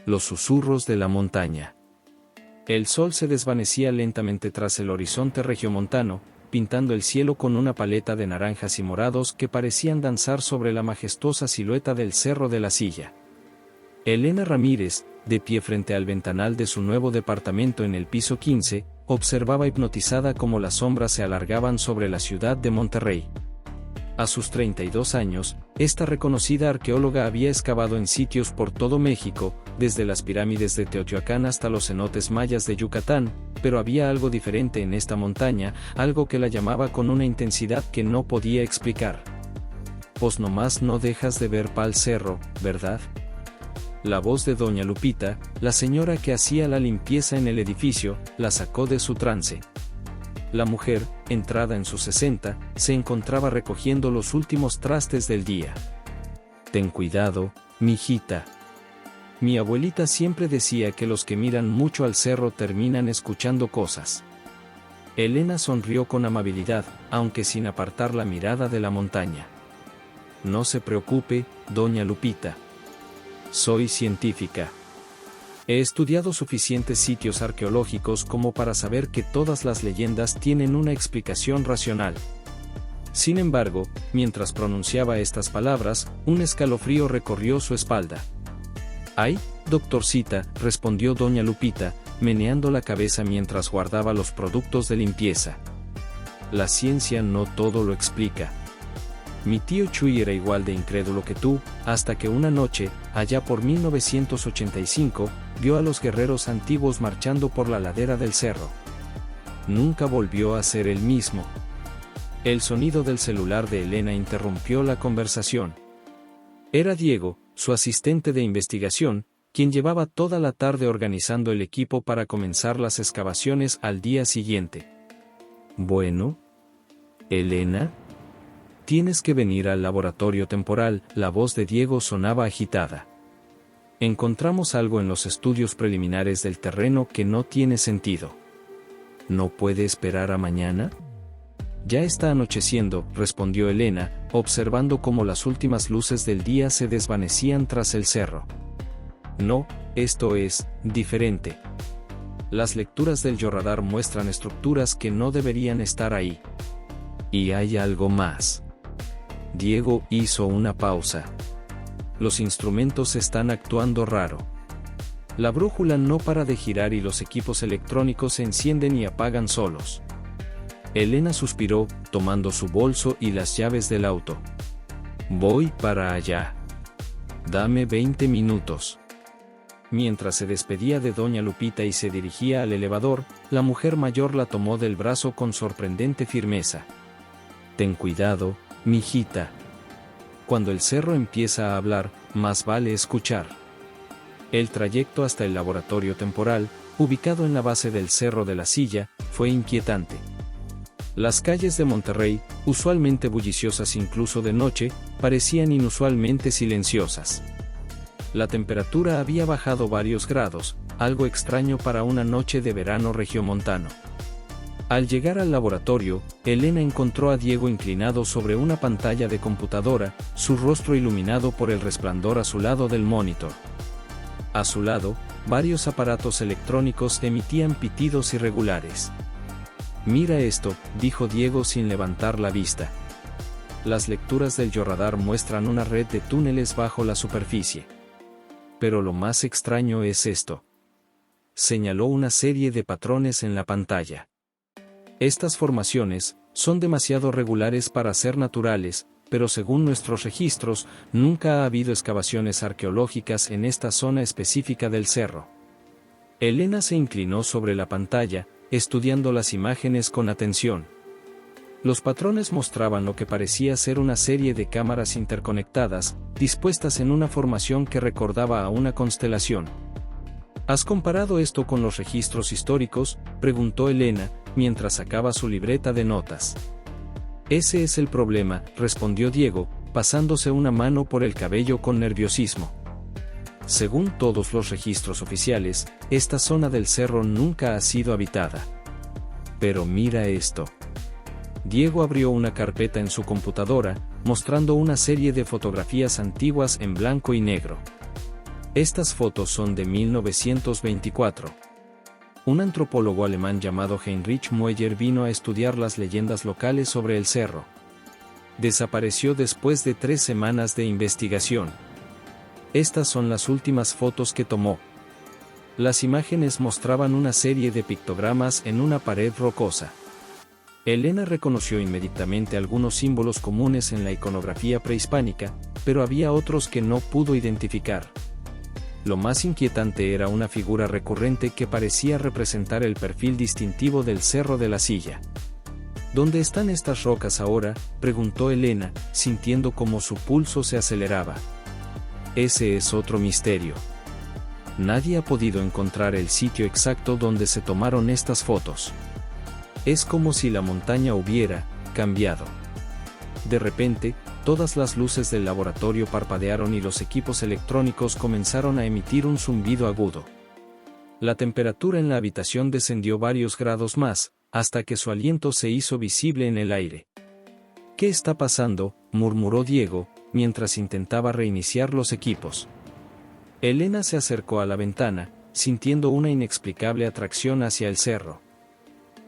Los susurros de la montaña. El sol se desvanecía lentamente tras el horizonte regiomontano, pintando el cielo con una paleta de naranjas y morados que parecían danzar sobre la majestuosa silueta del Cerro de la Silla. Elena Ramírez, de pie frente al ventanal de su nuevo departamento en el piso 15, observaba hipnotizada cómo las sombras se alargaban sobre la ciudad de Monterrey. A sus 32 años, esta reconocida arqueóloga había excavado en sitios por todo México, desde las pirámides de Teotihuacán hasta los cenotes mayas de Yucatán, pero había algo diferente en esta montaña, algo que la llamaba con una intensidad que no podía explicar. «Pues nomás no dejas de ver pa'l cerro, ¿verdad?». La voz de doña Lupita, la señora que hacía la limpieza en el edificio, la sacó de su trance. La mujer, entrada en sus 60, se encontraba recogiendo los últimos trastes del día. «Ten cuidado, mijita. Mi abuelita siempre decía que los que miran mucho al cerro terminan escuchando cosas». Elena sonrió con amabilidad, aunque sin apartar la mirada de la montaña. «No se preocupe, doña Lupita. Soy científica. He estudiado suficientes sitios arqueológicos como para saber que todas las leyendas tienen una explicación racional». Sin embargo, mientras pronunciaba estas palabras, un escalofrío recorrió su espalda. «Ay, doctorcita», respondió doña Lupita, meneando la cabeza mientras guardaba los productos de limpieza. «La ciencia no todo lo explica. Mi tío Chuy era igual de incrédulo que tú, hasta que una noche, allá por 1985, vio a los guerreros antiguos marchando por la ladera del cerro. Nunca volvió a ser el mismo». El sonido del celular de Elena interrumpió la conversación. Era Diego, su asistente de investigación, quien llevaba toda la tarde organizando el equipo para comenzar las excavaciones al día siguiente. «Bueno, Elena, tienes que venir al laboratorio temporal», la voz de Diego sonaba agitada. «Encontramos algo en los estudios preliminares del terreno que no tiene sentido». «¿No puede esperar a mañana?». «Ya está anocheciendo», respondió Elena, observando cómo las últimas luces del día se desvanecían tras el cerro. «No, esto es diferente. Las lecturas del georradar muestran estructuras que no deberían estar ahí. Y hay algo más». Diego hizo una pausa. «Los instrumentos están actuando raro. La brújula no para de girar y los equipos electrónicos se encienden y apagan solos». Elena suspiró, tomando su bolso y las llaves del auto. «Voy para allá. Dame 20 minutos». Mientras se despedía de doña Lupita y se dirigía al elevador, la mujer mayor la tomó del brazo con sorprendente firmeza. «Ten cuidado, mijita. Cuando el cerro empieza a hablar, más vale escuchar». El trayecto hasta el laboratorio temporal, ubicado en la base del Cerro de la Silla, fue inquietante. Las calles de Monterrey, usualmente bulliciosas incluso de noche, parecían inusualmente silenciosas. La temperatura había bajado varios grados, algo extraño para una noche de verano regiomontano. Al llegar al laboratorio, Elena encontró a Diego inclinado sobre una pantalla de computadora, su rostro iluminado por el resplandor azulado del monitor. A su lado, varios aparatos electrónicos emitían pitidos irregulares. «Mira esto», dijo Diego sin levantar la vista. «Las lecturas del georradar muestran una red de túneles bajo la superficie. Pero lo más extraño es esto». Señaló una serie de patrones en la pantalla. «Estas formaciones son demasiado regulares para ser naturales, pero según nuestros registros, nunca ha habido excavaciones arqueológicas en esta zona específica del cerro». Elena se inclinó sobre la pantalla, estudiando las imágenes con atención. Los patrones mostraban lo que parecía ser una serie de cámaras interconectadas, dispuestas en una formación que recordaba a una constelación. «¿Has comparado esto con los registros históricos?», preguntó Elena, mientras sacaba su libreta de notas. «Ese es el problema», respondió Diego, pasándose una mano por el cabello con nerviosismo. «Según todos los registros oficiales, esta zona del cerro nunca ha sido habitada. Pero mira esto». Diego abrió una carpeta en su computadora, mostrando una serie de fotografías antiguas en blanco y negro. Estas fotos son de 1924. Un antropólogo alemán llamado Heinrich Mueller vino a estudiar las leyendas locales sobre el cerro. Desapareció después de 3 semanas de investigación. Estas son las últimas fotos que tomó. Las imágenes mostraban una serie de pictogramas en una pared rocosa. Elena reconoció inmediatamente algunos símbolos comunes en la iconografía prehispánica, pero había otros que no pudo identificar. Lo más inquietante era una figura recurrente que parecía representar el perfil distintivo del Cerro de la Silla. ¿Dónde están estas rocas ahora?, preguntó Elena, sintiendo como su pulso se aceleraba. Ese es otro misterio. Nadie ha podido encontrar el sitio exacto donde se tomaron estas fotos. Es como si la montaña hubiera cambiado. De repente, todas las luces del laboratorio parpadearon y los equipos electrónicos comenzaron a emitir un zumbido agudo. La temperatura en la habitación descendió varios grados más, hasta que su aliento se hizo visible en el aire. ¿Qué está pasando?, murmuró Diego, mientras intentaba reiniciar los equipos. Elena se acercó a la ventana, sintiendo una inexplicable atracción hacia el cerro.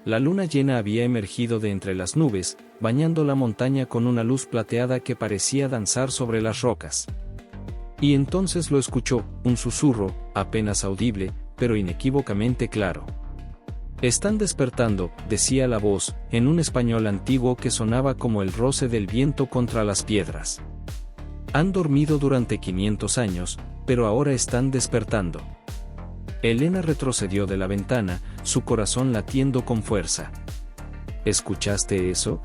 La luna llena había emergido de entre las nubes, bañando la montaña con una luz plateada que parecía danzar sobre las rocas. Y entonces lo escuchó, un susurro, apenas audible, pero inequívocamente claro. «Están despertando», decía la voz, en un español antiguo que sonaba como el roce del viento contra las piedras. «Han dormido durante 500 años, pero ahora están despertando». Elena retrocedió de la ventana, su corazón latiendo con fuerza. ¿Escuchaste eso?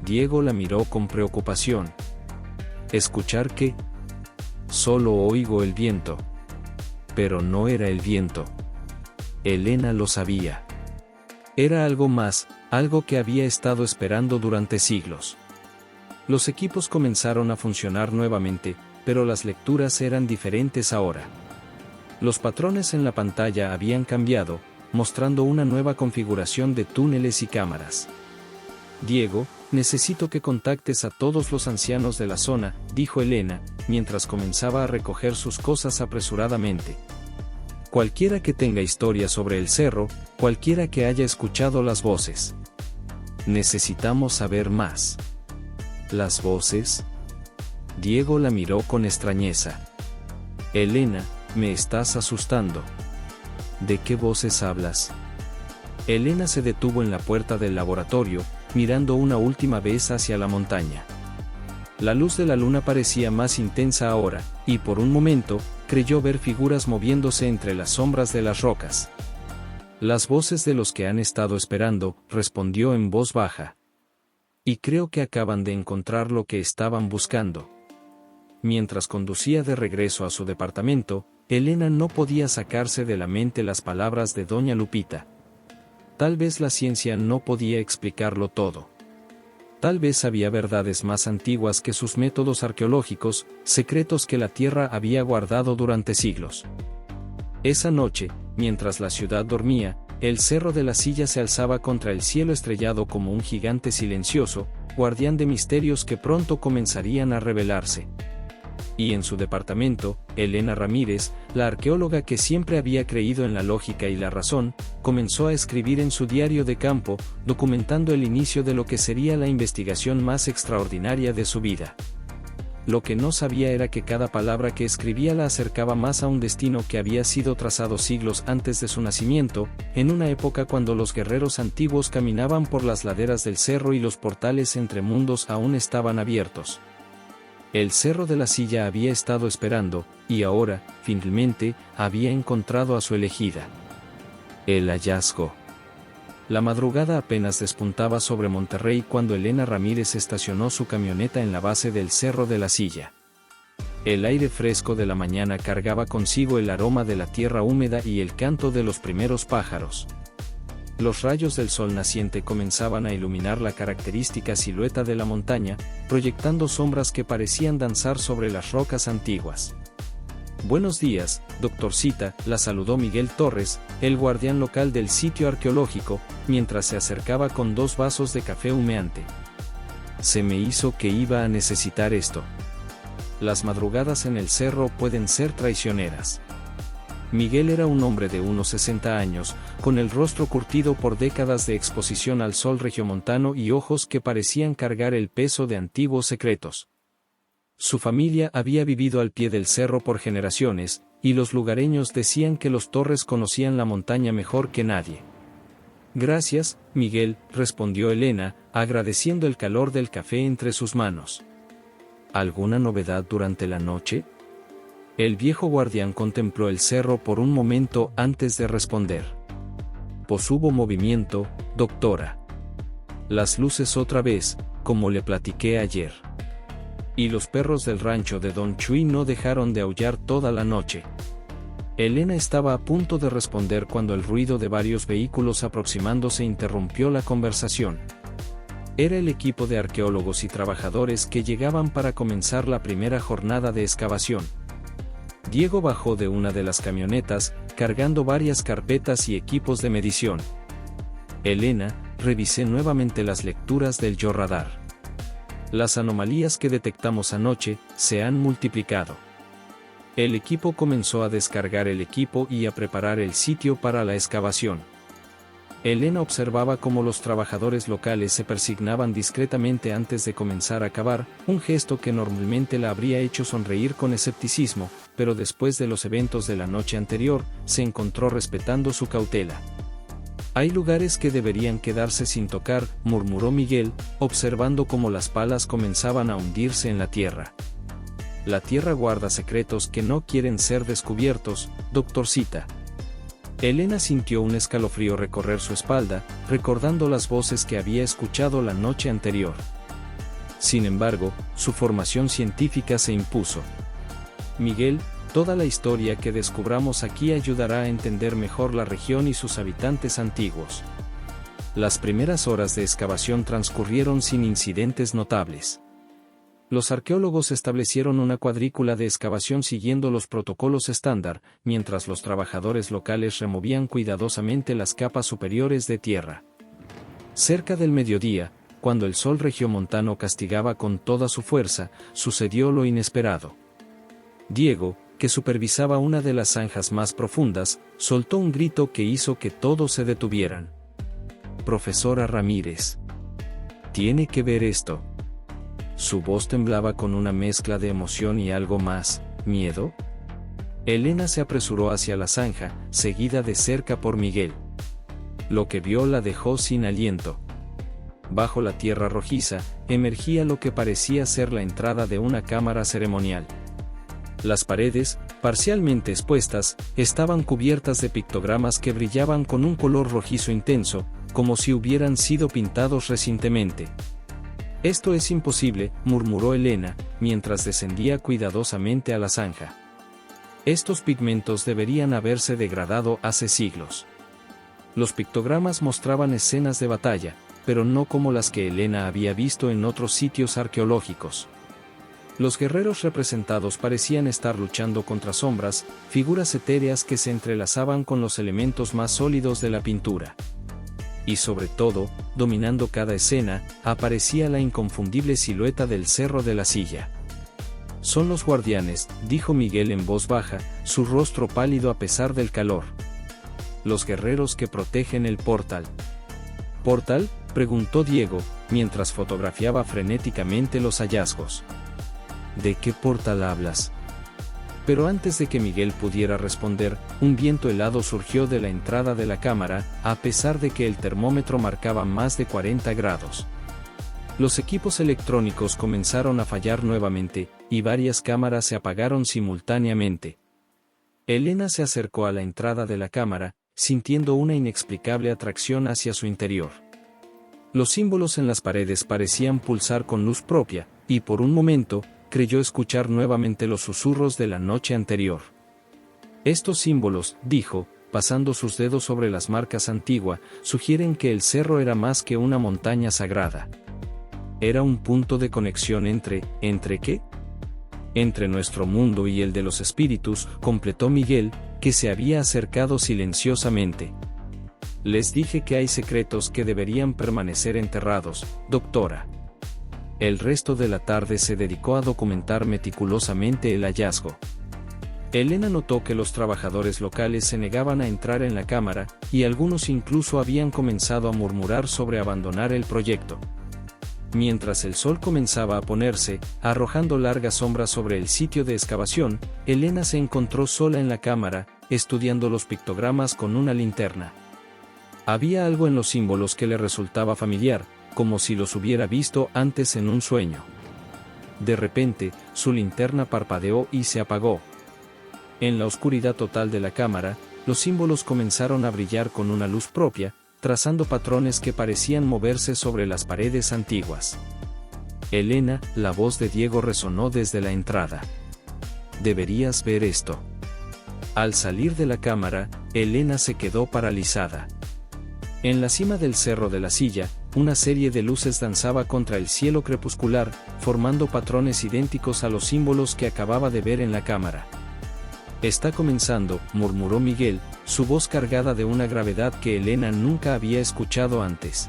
Diego la miró con preocupación. ¿Escuchar qué? Solo oigo el viento. Pero no era el viento. Elena lo sabía. Era algo más, algo que había estado esperando durante siglos. Los equipos comenzaron a funcionar nuevamente, pero las lecturas eran diferentes ahora. Los patrones en la pantalla habían cambiado, mostrando una nueva configuración de túneles y cámaras. «Diego, necesito que contactes a todos los ancianos de la zona», dijo Elena, mientras comenzaba a recoger sus cosas apresuradamente. «Cualquiera que tenga historia sobre el cerro, cualquiera que haya escuchado las voces. Necesitamos saber más». ¿Las voces? Diego la miró con extrañeza. «Elena, me estás asustando». ¿De qué voces hablas? Elena se detuvo en la puerta del laboratorio, mirando una última vez hacia la montaña. La luz de la luna parecía más intensa ahora, y por un momento, creyó ver figuras moviéndose entre las sombras de las rocas. «Las voces de los que han estado esperando», respondió en voz baja. «Y creo que acaban de encontrar lo que estaban buscando». Mientras conducía de regreso a su departamento, Elena no podía sacarse de la mente las palabras de doña Lupita. Tal vez la ciencia no podía explicarlo todo. Tal vez había verdades más antiguas que sus métodos arqueológicos, secretos que la Tierra había guardado durante siglos. Esa noche, mientras la ciudad dormía, el Cerro de la Silla se alzaba contra el cielo estrellado como un gigante silencioso, guardián de misterios que pronto comenzarían a revelarse. Y en su departamento, Elena Ramírez, la arqueóloga que siempre había creído en la lógica y la razón, comenzó a escribir en su diario de campo, documentando el inicio de lo que sería la investigación más extraordinaria de su vida. Lo que no sabía era que cada palabra que escribía la acercaba más a un destino que había sido trazado siglos antes de su nacimiento, en una época cuando los guerreros antiguos caminaban por las laderas del cerro y los portales entre mundos aún estaban abiertos. El Cerro de la Silla había estado esperando, y ahora, finalmente, había encontrado a su elegida. El hallazgo. La madrugada apenas despuntaba sobre Monterrey cuando Elena Ramírez estacionó su camioneta en la base del Cerro de la Silla. El aire fresco de la mañana cargaba consigo el aroma de la tierra húmeda y el canto de los primeros pájaros. Los rayos del sol naciente comenzaban a iluminar la característica silueta de la montaña, proyectando sombras que parecían danzar sobre las rocas antiguas. «Buenos días, doctorcita», la saludó Miguel Torres, el guardián local del sitio arqueológico, mientras se acercaba con 2 vasos de café humeante. «Se me hizo que iba a necesitar esto». Las madrugadas en el cerro pueden ser traicioneras. Miguel era un hombre de unos 60 años, con el rostro curtido por décadas de exposición al sol regiomontano y ojos que parecían cargar el peso de antiguos secretos. Su familia había vivido al pie del cerro por generaciones, y los lugareños decían que los Torres conocían la montaña mejor que nadie. Gracias, Miguel, respondió Elena, agradeciendo el calor del café entre sus manos. ¿Alguna novedad durante la noche? El viejo guardián contempló el cerro por un momento antes de responder. Pues hubo movimiento, doctora. Las luces otra vez, como le platiqué ayer. Y los perros del rancho de Don Chuy no dejaron de aullar toda la noche. Elena estaba a punto de responder cuando el ruido de varios vehículos aproximándose interrumpió la conversación. Era el equipo de arqueólogos y trabajadores que llegaban para comenzar la primera jornada de excavación. Diego bajó de una de las camionetas, cargando varias carpetas y equipos de medición. Elena, revisé nuevamente las lecturas del Georradar. Las anomalías que detectamos anoche se han multiplicado. El equipo comenzó a descargar el equipo y a preparar el sitio para la excavación. Elena observaba cómo los trabajadores locales se persignaban discretamente antes de comenzar a cavar, un gesto que normalmente la habría hecho sonreír con escepticismo, pero después de los eventos de la noche anterior, se encontró respetando su cautela. Hay lugares que deberían quedarse sin tocar, murmuró Miguel, observando cómo las palas comenzaban a hundirse en la tierra. La tierra guarda secretos que no quieren ser descubiertos, doctorcita. Elena sintió un escalofrío recorrer su espalda, recordando las voces que había escuchado la noche anterior. Sin embargo, su formación científica se impuso. Miguel, toda la historia que descubramos aquí ayudará a entender mejor la región y sus habitantes antiguos. Las primeras horas de excavación transcurrieron sin incidentes notables. Los arqueólogos establecieron una cuadrícula de excavación siguiendo los protocolos estándar, mientras los trabajadores locales removían cuidadosamente las capas superiores de tierra. Cerca del mediodía, cuando el sol regiomontano castigaba con toda su fuerza, sucedió lo inesperado. Diego, que supervisaba una de las zanjas más profundas, soltó un grito que hizo que todos se detuvieran. «Profesora Ramírez. ¿Tiene que ver esto?» Su voz temblaba con una mezcla de emoción y algo más, ¿miedo? Elena se apresuró hacia la zanja, seguida de cerca por Miguel. Lo que vio la dejó sin aliento. Bajo la tierra rojiza, emergía lo que parecía ser la entrada de una cámara ceremonial. Las paredes, parcialmente expuestas, estaban cubiertas de pictogramas que brillaban con un color rojizo intenso, como si hubieran sido pintados recientemente. «Esto es imposible», murmuró Elena, mientras descendía cuidadosamente a la zanja. «Estos pigmentos deberían haberse degradado hace siglos». Los pictogramas mostraban escenas de batalla, pero no como las que Elena había visto en otros sitios arqueológicos. Los guerreros representados parecían estar luchando contra sombras, figuras etéreas que se entrelazaban con los elementos más sólidos de la pintura. Y sobre todo, dominando cada escena, aparecía la inconfundible silueta del Cerro de la Silla. «Son los guardianes», dijo Miguel en voz baja, su rostro pálido a pesar del calor. «Los guerreros que protegen el portal». «¿Portal?», preguntó Diego, mientras fotografiaba frenéticamente los hallazgos. «¿De qué portal hablas?». Pero antes de que Miguel pudiera responder, un viento helado surgió de la entrada de la cámara, a pesar de que el termómetro marcaba más de 40 grados. Los equipos electrónicos comenzaron a fallar nuevamente, y varias cámaras se apagaron simultáneamente. Elena se acercó a la entrada de la cámara, sintiendo una inexplicable atracción hacia su interior. Los símbolos en las paredes parecían pulsar con luz propia, y por un momento, creyó escuchar nuevamente los susurros de la noche anterior. «Estos símbolos», dijo, pasando sus dedos sobre las marcas antiguas, sugieren que el cerro era más que una montaña sagrada. Era un punto de conexión ¿entre qué? Entre nuestro mundo y el de los espíritus, completó Miguel, que se había acercado silenciosamente. «Les dije que hay secretos que deberían permanecer enterrados, doctora». El resto de la tarde se dedicó a documentar meticulosamente el hallazgo. Elena notó que los trabajadores locales se negaban a entrar en la cámara, y algunos incluso habían comenzado a murmurar sobre abandonar el proyecto. Mientras el sol comenzaba a ponerse, arrojando largas sombras sobre el sitio de excavación, Elena se encontró sola en la cámara, estudiando los pictogramas con una linterna. Había algo en los símbolos que le resultaba familiar, como si los hubiera visto antes en un sueño. De repente, su linterna parpadeó y se apagó. En la oscuridad total de la cámara, los símbolos comenzaron a brillar con una luz propia, trazando patrones que parecían moverse sobre las paredes antiguas. Elena, la voz de Diego resonó desde la entrada. Deberías ver esto. Al salir de la cámara, Elena se quedó paralizada. En la cima del Cerro de la Silla, una serie de luces danzaba contra el cielo crepuscular, formando patrones idénticos a los símbolos que acababa de ver en la cámara. Está comenzando, murmuró Miguel, su voz cargada de una gravedad que Elena nunca había escuchado antes.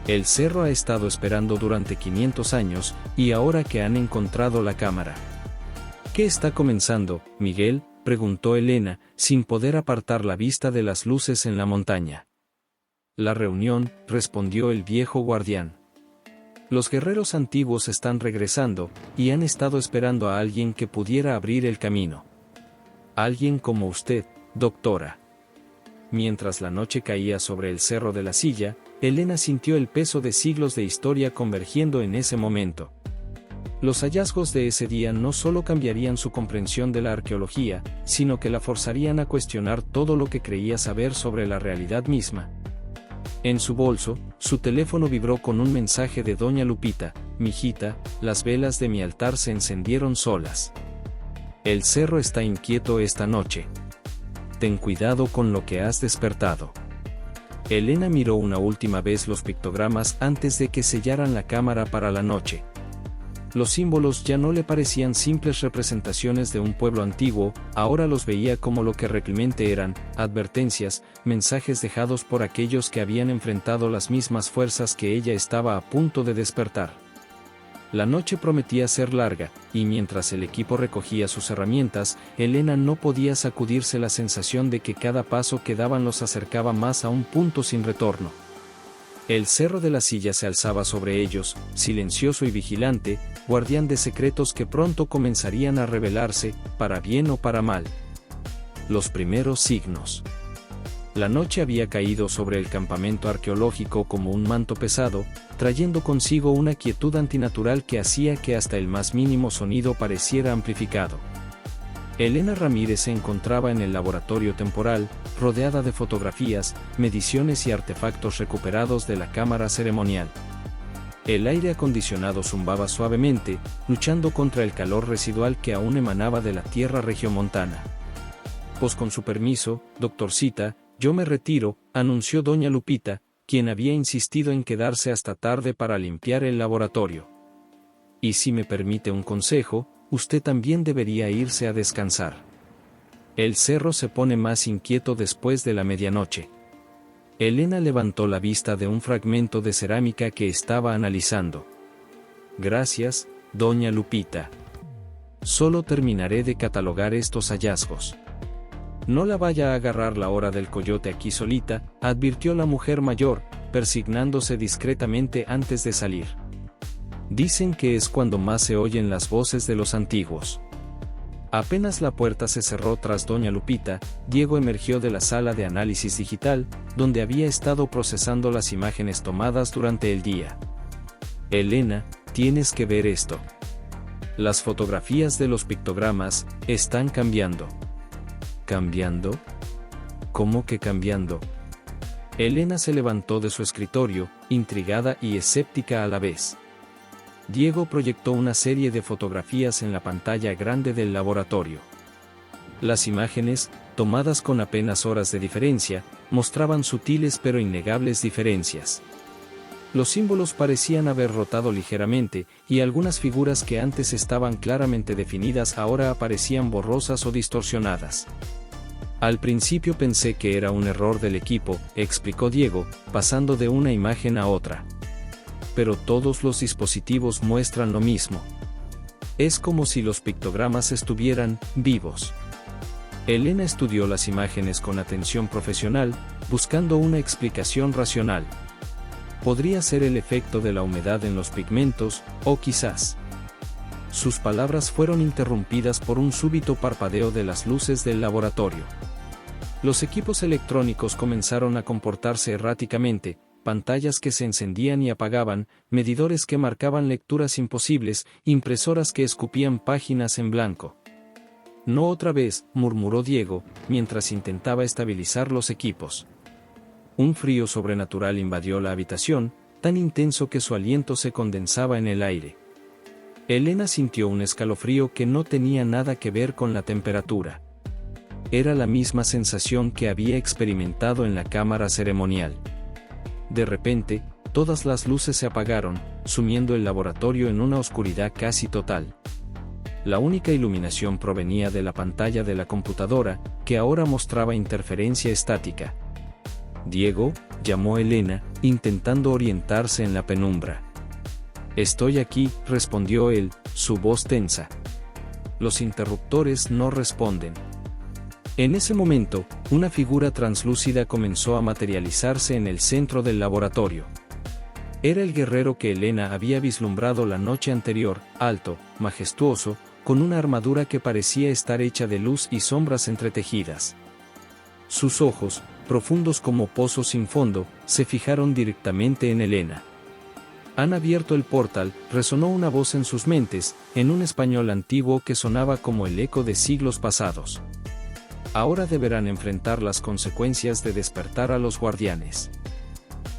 El cerro ha estado esperando durante 500 años, y ahora que han encontrado la cámara. ¿Qué está comenzando, Miguel?, preguntó Elena, sin poder apartar la vista de las luces en la montaña. La reunión, respondió el viejo guardián. Los guerreros antiguos están regresando, y han estado esperando a alguien que pudiera abrir el camino. Alguien como usted, doctora. Mientras la noche caía sobre el Cerro de la Silla, Elena sintió el peso de siglos de historia convergiendo en ese momento. Los hallazgos de ese día no solo cambiarían su comprensión de la arqueología, sino que la forzarían a cuestionar todo lo que creía saber sobre la realidad misma. En su bolso, su teléfono vibró con un mensaje de doña Lupita: «Mijita, las velas de mi altar se encendieron solas. El cerro está inquieto esta noche. Ten cuidado con lo que has despertado». Elena miró una última vez los pictogramas antes de que sellaran la cámara para la noche. Los símbolos ya no le parecían simples representaciones de un pueblo antiguo, ahora los veía como lo que realmente eran: advertencias, mensajes dejados por aquellos que habían enfrentado las mismas fuerzas que ella estaba a punto de despertar. La noche prometía ser larga, y mientras el equipo recogía sus herramientas, Elena no podía sacudirse la sensación de que cada paso que daban los acercaba más a un punto sin retorno. El Cerro de la Silla se alzaba sobre ellos, silencioso y vigilante, guardián de secretos que pronto comenzarían a revelarse, para bien o para mal. Los primeros signos. La noche había caído sobre el campamento arqueológico como un manto pesado, trayendo consigo una quietud antinatural que hacía que hasta el más mínimo sonido pareciera amplificado. Elena Ramírez se encontraba en el laboratorio temporal, rodeada de fotografías, mediciones y artefactos recuperados de la cámara ceremonial. El aire acondicionado zumbaba suavemente, luchando contra el calor residual que aún emanaba de la tierra regiomontana. «Pues con su permiso, doctorcita, yo me retiro», anunció doña Lupita, quien había insistido en quedarse hasta tarde para limpiar el laboratorio. «Y si me permite un consejo, usted también debería irse a descansar. El cerro se pone más inquieto después de la medianoche». Elena levantó la vista de un fragmento de cerámica que estaba analizando. «Gracias, doña Lupita. Solo terminaré de catalogar estos hallazgos». «No la vaya a agarrar la hora del coyote aquí solita», advirtió la mujer mayor, persignándose discretamente antes de salir. «Dicen que es cuando más se oyen las voces de los antiguos». Apenas la puerta se cerró tras doña Lupita, Diego emergió de la sala de análisis digital, donde había estado procesando las imágenes tomadas durante el día. «Elena, tienes que ver esto. Las fotografías de los pictogramas están cambiando». «¿Cambiando? ¿Cómo que cambiando?». Elena se levantó de su escritorio, intrigada y escéptica a la vez. Diego proyectó una serie de fotografías en la pantalla grande del laboratorio. Las imágenes, tomadas con apenas horas de diferencia, mostraban sutiles pero innegables diferencias. Los símbolos parecían haber rotado ligeramente, y algunas figuras que antes estaban claramente definidas ahora aparecían borrosas o distorsionadas. «Al principio pensé que era un error del equipo», explicó Diego, pasando de una imagen a otra. pero todos los dispositivos muestran lo mismo. Es como si los pictogramas estuvieran vivos. Elena estudió las imágenes con atención profesional, buscando una explicación racional. Podría ser el efecto de la humedad en los pigmentos, o quizás. Sus palabras fueron interrumpidas por un súbito parpadeo de las luces del laboratorio. Los equipos electrónicos comenzaron a comportarse erráticamente, pantallas que se encendían y apagaban, medidores que marcaban lecturas imposibles, impresoras que escupían páginas en blanco. No otra vez, murmuró Diego, mientras intentaba estabilizar los equipos. Un frío sobrenatural invadió la habitación, tan intenso que su aliento se condensaba en el aire. Elena sintió un escalofrío que no tenía nada que ver con la temperatura. Era la misma sensación que había experimentado en la cámara ceremonial. De repente, todas las luces se apagaron, sumiendo el laboratorio en una oscuridad casi total. La única iluminación provenía de la pantalla de la computadora, que ahora mostraba interferencia estática. Diego, llamó Elena, intentando orientarse en la penumbra. Estoy aquí, respondió él, su voz tensa. Los interruptores no responden. En ese momento, una figura translúcida comenzó a materializarse en el centro del laboratorio. Era el guerrero que Elena había vislumbrado la noche anterior, alto, majestuoso, con una armadura que parecía estar hecha de luz y sombras entretejidas. Sus ojos, profundos como pozos sin fondo, se fijaron directamente en Elena. Han abierto el portal, resonó una voz en sus mentes, en un español antiguo que sonaba como el eco de siglos pasados. Ahora deberán enfrentar las consecuencias de despertar a los guardianes.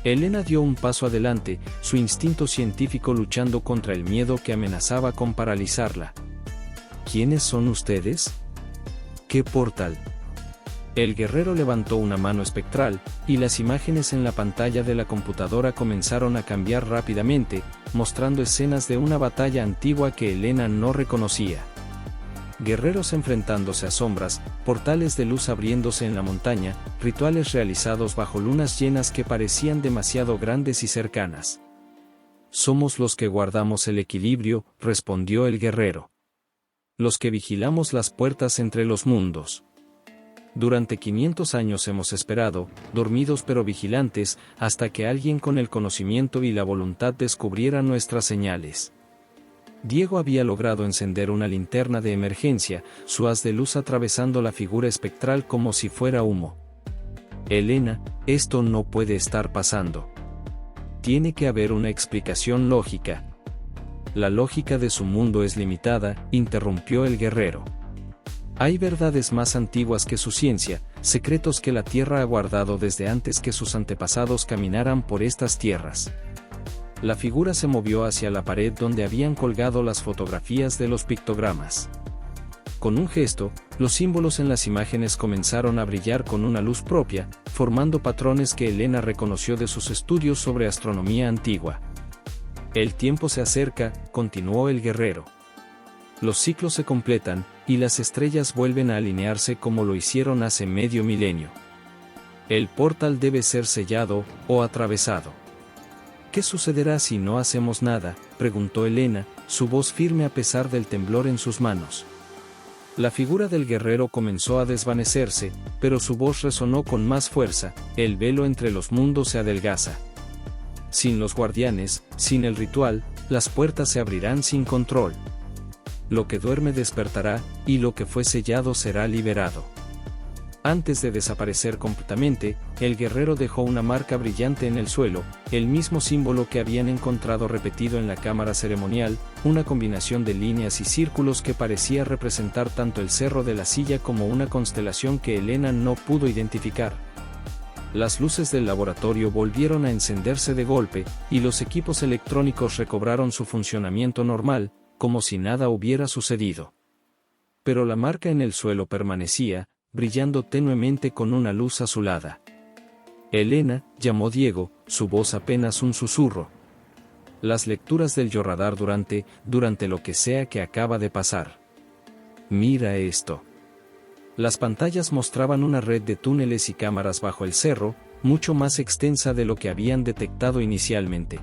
Elena dio un paso adelante, su instinto científico luchando contra el miedo que amenazaba con paralizarla. ¿Quiénes son ustedes? ¿Qué portal? El guerrero levantó una mano espectral, y las imágenes en la pantalla de la computadora comenzaron a cambiar rápidamente, mostrando escenas de una batalla antigua que Elena no reconocía. Guerreros enfrentándose a sombras, portales de luz abriéndose en la montaña, rituales realizados bajo lunas llenas que parecían demasiado grandes y cercanas. Somos los que guardamos el equilibrio, respondió el guerrero. Los que vigilamos las puertas entre los mundos. Durante 500 años hemos esperado, dormidos pero vigilantes, hasta que alguien con el conocimiento y la voluntad descubriera nuestras señales. Diego había logrado encender una linterna de emergencia, su haz de luz atravesando la figura espectral como si fuera humo. Elena, esto no puede estar pasando. Tiene que haber una explicación lógica. La lógica de su mundo es limitada, interrumpió el guerrero. Hay verdades más antiguas que su ciencia, secretos que la Tierra ha guardado desde antes que sus antepasados caminaran por estas tierras. La figura se movió hacia la pared donde habían colgado las fotografías de los pictogramas. Con un gesto, los símbolos en las imágenes comenzaron a brillar con una luz propia, formando patrones que Elena reconoció de sus estudios sobre astronomía antigua. El tiempo se acerca, continuó el guerrero. Los ciclos se completan, y las estrellas vuelven a alinearse como lo hicieron hace medio milenio. El portal debe ser sellado, o atravesado. ¿Qué sucederá si no hacemos nada?, preguntó Elena, su voz firme a pesar del temblor en sus manos. La figura del guerrero comenzó a desvanecerse, pero su voz resonó con más fuerza, el velo entre los mundos se adelgaza. Sin los guardianes, sin el ritual, las puertas se abrirán sin control. Lo que duerme despertará, y lo que fue sellado será liberado. Antes de desaparecer completamente, el guerrero dejó una marca brillante en el suelo, el mismo símbolo que habían encontrado repetido en la cámara ceremonial, una combinación de líneas y círculos que parecía representar tanto el cerro de la silla como una constelación que Elena no pudo identificar. Las luces del laboratorio volvieron a encenderse de golpe, y los equipos electrónicos recobraron su funcionamiento normal, como si nada hubiera sucedido. Pero la marca en el suelo permanecía, brillando tenuemente con una luz azulada. Elena, llamó Diego, su voz apenas un susurro. Las lecturas del Yorradar durante lo que sea que acaba de pasar. Mira esto. Las pantallas mostraban una red de túneles y cámaras bajo el cerro, mucho más extensa de lo que habían detectado inicialmente.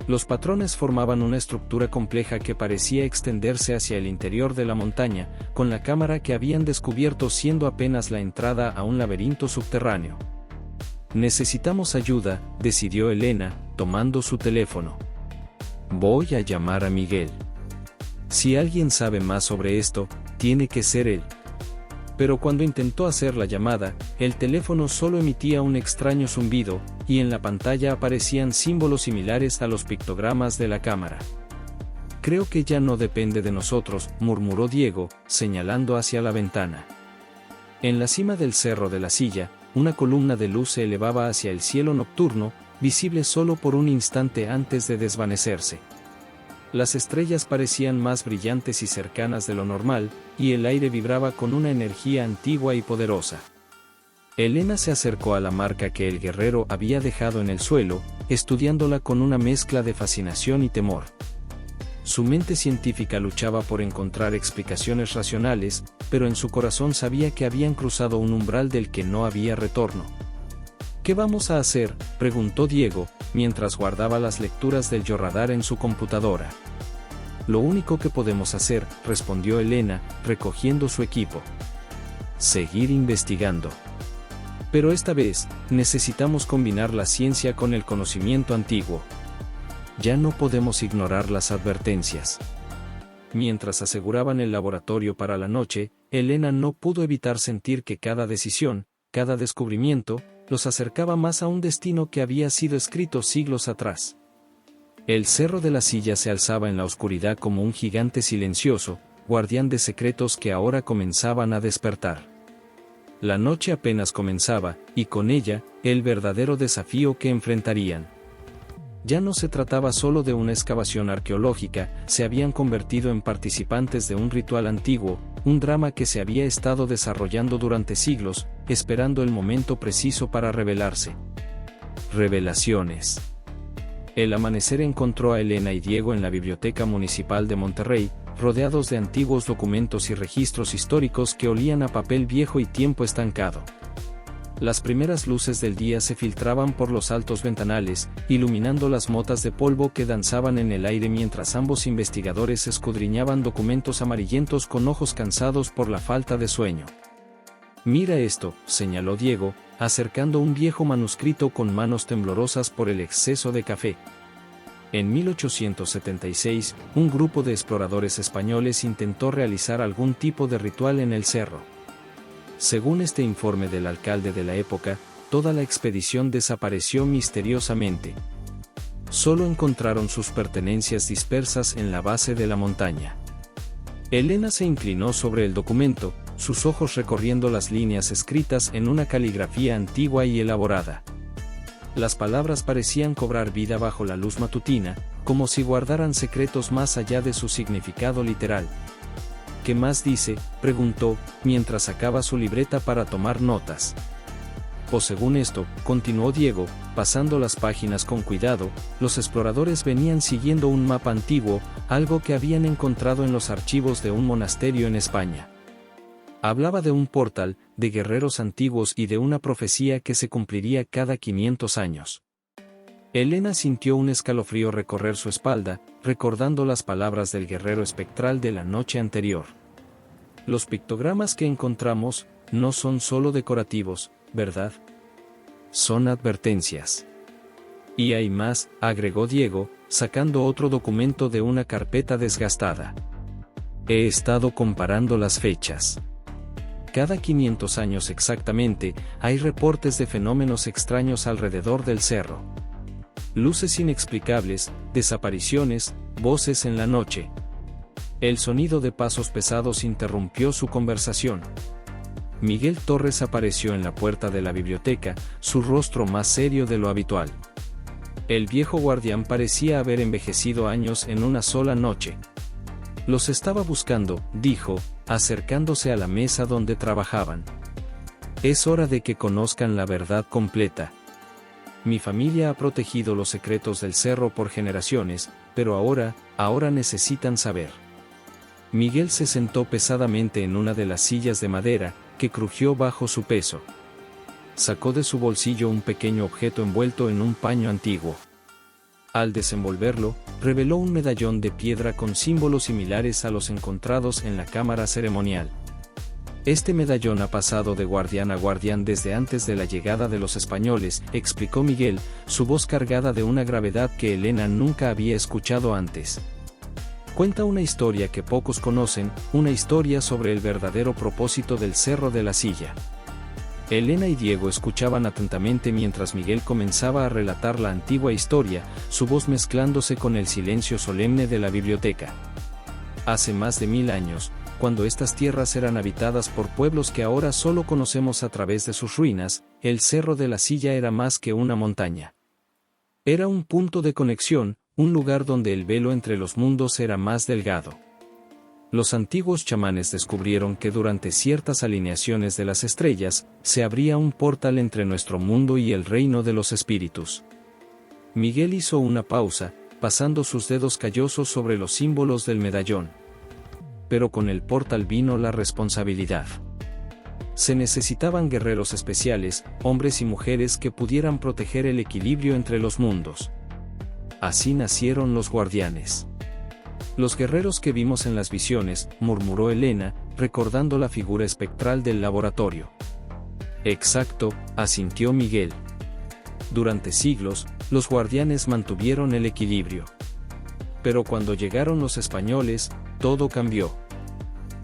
Los patrones formaban una estructura compleja que parecía extenderse hacia el interior de la montaña, con la cámara que habían descubierto siendo apenas la entrada a un laberinto subterráneo. Necesitamos ayuda, decidió Elena, tomando su teléfono. Voy a llamar a Miguel. Si alguien sabe más sobre esto, tiene que ser él. Pero cuando intentó hacer la llamada, el teléfono solo emitía un extraño zumbido, y en la pantalla aparecían símbolos similares a los pictogramas de la cámara. Creo que ya no depende de nosotros, murmuró Diego, señalando hacia la ventana. En la cima del Cerro de la Silla, una columna de luz se elevaba hacia el cielo nocturno, visible solo por un instante antes de desvanecerse. Las estrellas parecían más brillantes y cercanas de lo normal, y el aire vibraba con una energía antigua y poderosa. Elena se acercó a la marca que el guerrero había dejado en el suelo, estudiándola con una mezcla de fascinación y temor. Su mente científica luchaba por encontrar explicaciones racionales, pero en su corazón sabía que habían cruzado un umbral del que no había retorno. ¿Qué vamos a hacer?, preguntó Diego, mientras guardaba las lecturas del georradar en su computadora. Lo único que podemos hacer, respondió Elena, recogiendo su equipo. Seguir investigando. Pero esta vez, necesitamos combinar la ciencia con el conocimiento antiguo. Ya no podemos ignorar las advertencias. Mientras aseguraban el laboratorio para la noche, Elena no pudo evitar sentir que cada decisión, cada descubrimiento, los acercaba más a un destino que había sido escrito siglos atrás. El Cerro de la Silla se alzaba en la oscuridad como un gigante silencioso, guardián de secretos que ahora comenzaban a despertar. La noche apenas comenzaba, y con ella, el verdadero desafío que enfrentarían. Ya no se trataba solo de una excavación arqueológica, se habían convertido en participantes de un ritual antiguo, un drama que se había estado desarrollando durante siglos, esperando el momento preciso para revelarse. Revelaciones. El amanecer encontró a Elena y Diego en la Biblioteca Municipal de Monterrey, rodeados de antiguos documentos y registros históricos que olían a papel viejo y tiempo estancado. Las primeras luces del día se filtraban por los altos ventanales, iluminando las motas de polvo que danzaban en el aire mientras ambos investigadores escudriñaban documentos amarillentos con ojos cansados por la falta de sueño. Mira esto, señaló Diego, acercando un viejo manuscrito con manos temblorosas por el exceso de café. En 1876, un grupo de exploradores españoles intentó realizar algún tipo de ritual en el cerro. Según este informe del alcalde de la época, toda la expedición desapareció misteriosamente. Solo encontraron sus pertenencias dispersas en la base de la montaña. Elena se inclinó sobre el documento, sus ojos recorriendo las líneas escritas en una caligrafía antigua y elaborada. Las palabras parecían cobrar vida bajo la luz matutina, como si guardaran secretos más allá de su significado literal. ¿Qué más dice?, preguntó, mientras sacaba su libreta para tomar notas. Pues según esto, continuó Diego, pasando las páginas con cuidado, los exploradores venían siguiendo un mapa antiguo, algo que habían encontrado en los archivos de un monasterio en España. Hablaba de un portal, de guerreros antiguos y de una profecía que se cumpliría cada 500 años. Elena sintió un escalofrío recorrer su espalda, recordando las palabras del guerrero espectral de la noche anterior. Los pictogramas que encontramos no son solo decorativos, ¿verdad? Son advertencias. Y hay más, agregó Diego, sacando otro documento de una carpeta desgastada. He estado comparando las fechas. Cada 500 años exactamente, hay reportes de fenómenos extraños alrededor del cerro. Luces inexplicables, desapariciones, voces en la noche. El sonido de pasos pesados interrumpió su conversación. Miguel Torres apareció en la puerta de la biblioteca, su rostro más serio de lo habitual. El viejo guardián parecía haber envejecido años en una sola noche. Los estaba buscando, dijo, acercándose a la mesa donde trabajaban. Es hora de que conozcan la verdad completa. Mi familia ha protegido los secretos del cerro por generaciones, pero ahora necesitan saber. Miguel se sentó pesadamente en una de las sillas de madera, que crujió bajo su peso. Sacó de su bolsillo un pequeño objeto envuelto en un paño antiguo. Al desenvolverlo, reveló un medallón de piedra con símbolos similares a los encontrados en la cámara ceremonial. Este medallón ha pasado de guardián a guardián desde antes de la llegada de los españoles, explicó Miguel, su voz cargada de una gravedad que Elena nunca había escuchado antes. Cuenta una historia que pocos conocen, una historia sobre el verdadero propósito del Cerro de la Silla. Elena y Diego escuchaban atentamente mientras Miguel comenzaba a relatar la antigua historia, su voz mezclándose con el silencio solemne de la biblioteca. Hace más de 1000 años, cuando estas tierras eran habitadas por pueblos que ahora solo conocemos a través de sus ruinas, el Cerro de la Silla era más que una montaña. Era un punto de conexión, un lugar donde el velo entre los mundos era más delgado. Los antiguos chamanes descubrieron que durante ciertas alineaciones de las estrellas, se abría un portal entre nuestro mundo y el reino de los espíritus. Miguel hizo una pausa, pasando sus dedos callosos sobre los símbolos del medallón. Pero con el portal vino la responsabilidad. Se necesitaban guerreros especiales, hombres y mujeres que pudieran proteger el equilibrio entre los mundos. Así nacieron los guardianes. Los guerreros que vimos en las visiones, murmuró Elena, recordando la figura espectral del laboratorio. Exacto, asintió Miguel. Durante siglos, los guardianes mantuvieron el equilibrio. Pero cuando llegaron los españoles, todo cambió.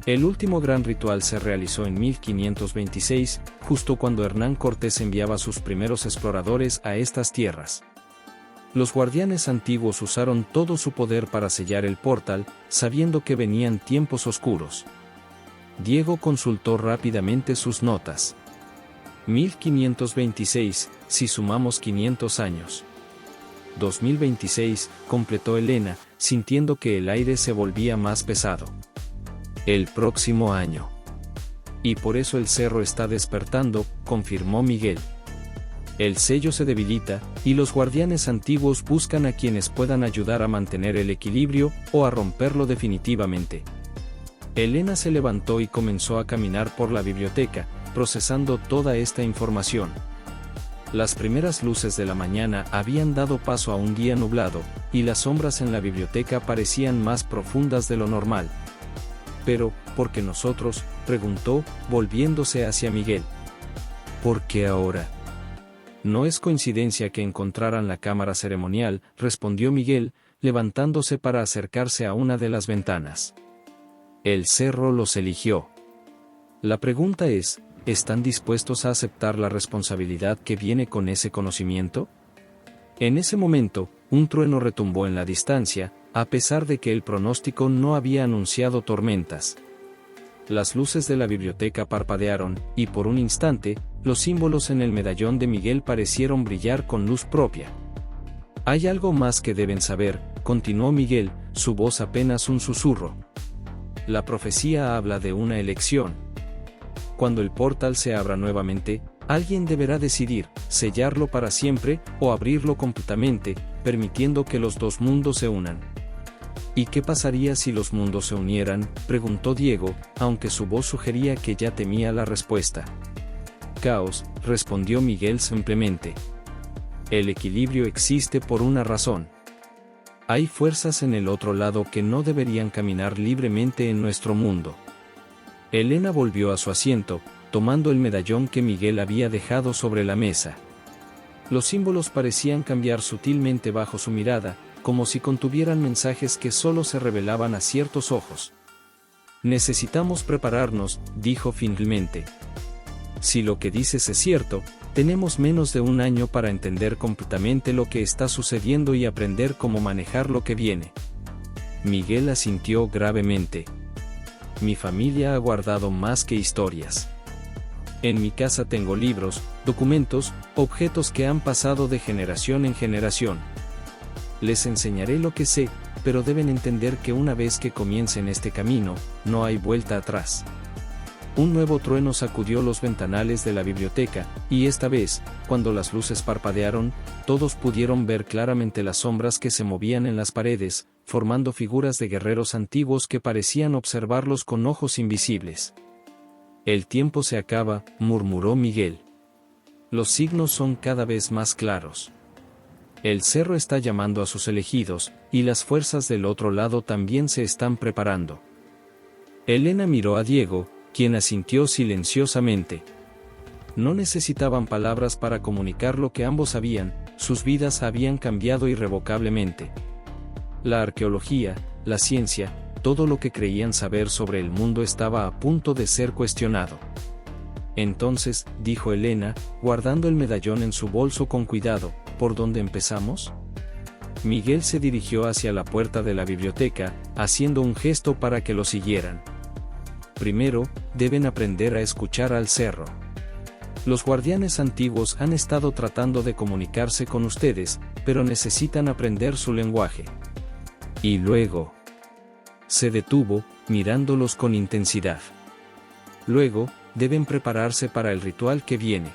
El último gran ritual se realizó en 1526, justo cuando Hernán Cortés enviaba a sus primeros exploradores a estas tierras. Los guardianes antiguos usaron todo su poder para sellar el portal, sabiendo que venían tiempos oscuros. Diego consultó rápidamente sus notas. 1526, si sumamos 500 años. 2026, completó Elena, sintiendo que el aire se volvía más pesado. El próximo año. Y por eso el cerro está despertando, confirmó Miguel. El sello se debilita, y los guardianes antiguos buscan a quienes puedan ayudar a mantener el equilibrio, o a romperlo definitivamente. Elena se levantó y comenzó a caminar por la biblioteca, procesando toda esta información. Las primeras luces de la mañana habían dado paso a un día nublado, y las sombras en la biblioteca parecían más profundas de lo normal. Pero, ¿por qué nosotros?, preguntó, volviéndose hacia Miguel. ¿Por qué ahora? No es coincidencia que encontraran la cámara ceremonial, respondió Miguel, levantándose para acercarse a una de las ventanas. El cerro los eligió. La pregunta es, ¿están dispuestos a aceptar la responsabilidad que viene con ese conocimiento? En ese momento, un trueno retumbó en la distancia, a pesar de que el pronóstico no había anunciado tormentas. Las luces de la biblioteca parpadearon, y por un instante, los símbolos en el medallón de Miguel parecieron brillar con luz propia. Hay algo más que deben saber, continuó Miguel, su voz apenas un susurro. La profecía habla de una elección. Cuando el portal se abra nuevamente, alguien deberá decidir, sellarlo para siempre, o abrirlo completamente, permitiendo que los dos mundos se unan. ¿Y qué pasaría si los mundos se unieran?, preguntó Diego, aunque su voz sugería que ya temía la respuesta. Caos, respondió Miguel simplemente. El equilibrio existe por una razón. Hay fuerzas en el otro lado que no deberían caminar libremente en nuestro mundo. Elena volvió a su asiento, tomando el medallón que Miguel había dejado sobre la mesa. Los símbolos parecían cambiar sutilmente bajo su mirada, como si contuvieran mensajes que solo se revelaban a ciertos ojos. Necesitamos prepararnos, dijo finalmente. Si lo que dices es cierto, tenemos menos de un año para entender completamente lo que está sucediendo y aprender cómo manejar lo que viene. Miguel asintió gravemente. Mi familia ha guardado más que historias. En mi casa tengo libros, documentos, objetos que han pasado de generación en generación. Les enseñaré lo que sé, pero deben entender que una vez que comiencen este camino, no hay vuelta atrás. Un nuevo trueno sacudió los ventanales de la biblioteca, y esta vez, cuando las luces parpadearon, todos pudieron ver claramente las sombras que se movían en las paredes, formando figuras de guerreros antiguos que parecían observarlos con ojos invisibles. El tiempo se acaba, murmuró Miguel. Los signos son cada vez más claros. El cerro está llamando a sus elegidos, y las fuerzas del otro lado también se están preparando. Elena miró a Diego, quien asintió silenciosamente. No necesitaban palabras para comunicar lo que ambos sabían, sus vidas habían cambiado irrevocablemente. La arqueología, la ciencia, todo lo que creían saber sobre el mundo estaba a punto de ser cuestionado. Entonces, dijo Elena, guardando el medallón en su bolso con cuidado, ¿por dónde empezamos? Miguel se dirigió hacia la puerta de la biblioteca, haciendo un gesto para que lo siguieran. Primero, deben aprender a escuchar al cerro. Los guardianes antiguos han estado tratando de comunicarse con ustedes, pero necesitan aprender su lenguaje. Y luego... Se detuvo, mirándolos con intensidad. Luego, deben prepararse para el ritual que viene.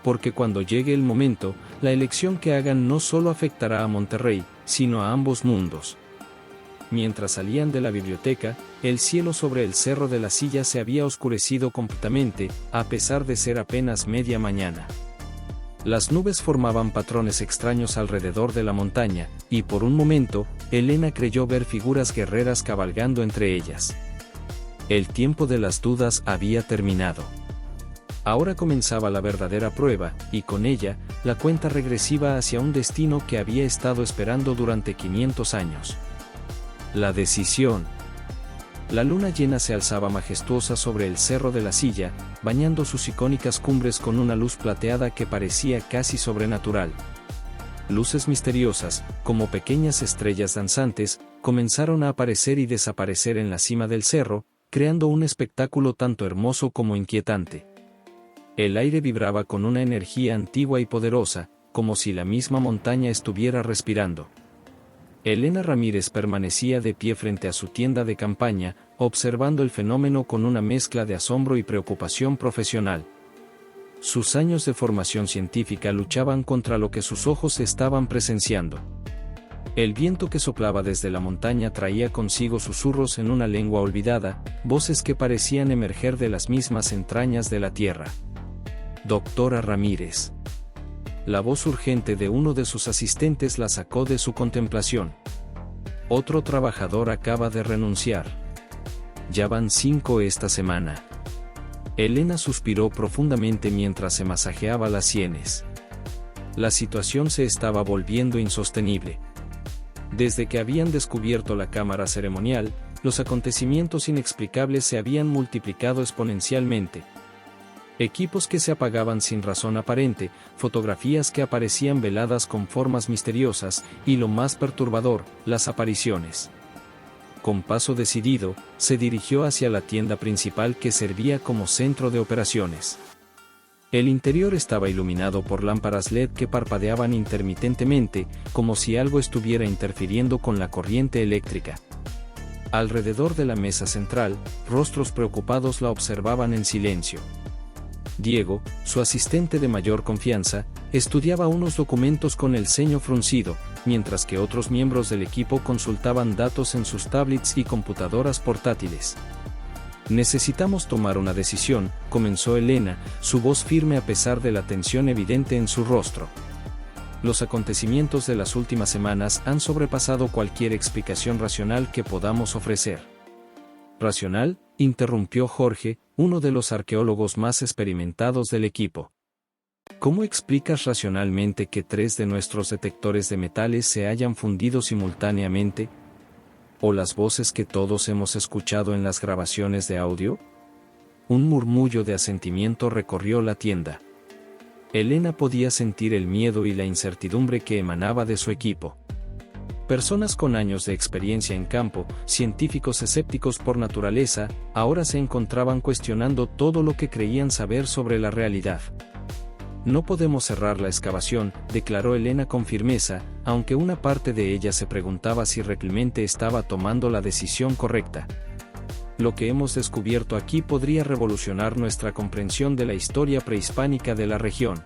Porque cuando llegue el momento, la elección que hagan no solo afectará a Monterrey, sino a ambos mundos. Mientras salían de la biblioteca, el cielo sobre el Cerro de la Silla se había oscurecido completamente, a pesar de ser apenas media mañana. Las nubes formaban patrones extraños alrededor de la montaña, y por un momento, Elena creyó ver figuras guerreras cabalgando entre ellas. El tiempo de las dudas había terminado. Ahora comenzaba la verdadera prueba, y con ella, la cuenta regresiva hacia un destino que había estado esperando durante 500 años. La decisión. La luna llena se alzaba majestuosa sobre el Cerro de la Silla, bañando sus icónicas cumbres con una luz plateada que parecía casi sobrenatural. Luces misteriosas, como pequeñas estrellas danzantes, comenzaron a aparecer y desaparecer en la cima del cerro, creando un espectáculo tanto hermoso como inquietante. El aire vibraba con una energía antigua y poderosa, como si la misma montaña estuviera respirando. Elena Ramírez permanecía de pie frente a su tienda de campaña, observando el fenómeno con una mezcla de asombro y preocupación profesional. Sus años de formación científica luchaban contra lo que sus ojos estaban presenciando. El viento que soplaba desde la montaña traía consigo susurros en una lengua olvidada, voces que parecían emerger de las mismas entrañas de la tierra. Doctora Ramírez. La voz urgente de uno de sus asistentes la sacó de su contemplación. Otro trabajador acaba de renunciar. Ya van 5 esta semana. Elena suspiró profundamente mientras se masajeaba las sienes. La situación se estaba volviendo insostenible. Desde que habían descubierto la cámara ceremonial, los acontecimientos inexplicables se habían multiplicado exponencialmente. Equipos que se apagaban sin razón aparente, fotografías que aparecían veladas con formas misteriosas, y lo más perturbador, las apariciones. Con paso decidido, se dirigió hacia la tienda principal que servía como centro de operaciones. El interior estaba iluminado por lámparas LED que parpadeaban intermitentemente, como si algo estuviera interfiriendo con la corriente eléctrica. Alrededor de la mesa central, rostros preocupados la observaban en silencio. Diego, su asistente de mayor confianza, estudiaba unos documentos con el ceño fruncido, mientras que otros miembros del equipo consultaban datos en sus tablets y computadoras portátiles. Necesitamos tomar una decisión, comenzó Elena, su voz firme a pesar de la tensión evidente en su rostro. Los acontecimientos de las últimas semanas han sobrepasado cualquier explicación racional que podamos ofrecer. ¿Racional?, interrumpió Jorge, uno de los arqueólogos más experimentados del equipo. ¿Cómo explicas racionalmente que 3 de nuestros detectores de metales se hayan fundido simultáneamente? ¿O las voces que todos hemos escuchado en las grabaciones de audio? Un murmullo de asentimiento recorrió la tienda. Elena podía sentir el miedo y la incertidumbre que emanaba de su equipo. Personas con años de experiencia en campo, científicos escépticos por naturaleza, ahora se encontraban cuestionando todo lo que creían saber sobre la realidad. No podemos cerrar la excavación, declaró Elena con firmeza, aunque una parte de ella se preguntaba si realmente estaba tomando la decisión correcta. Lo que hemos descubierto aquí podría revolucionar nuestra comprensión de la historia prehispánica de la región.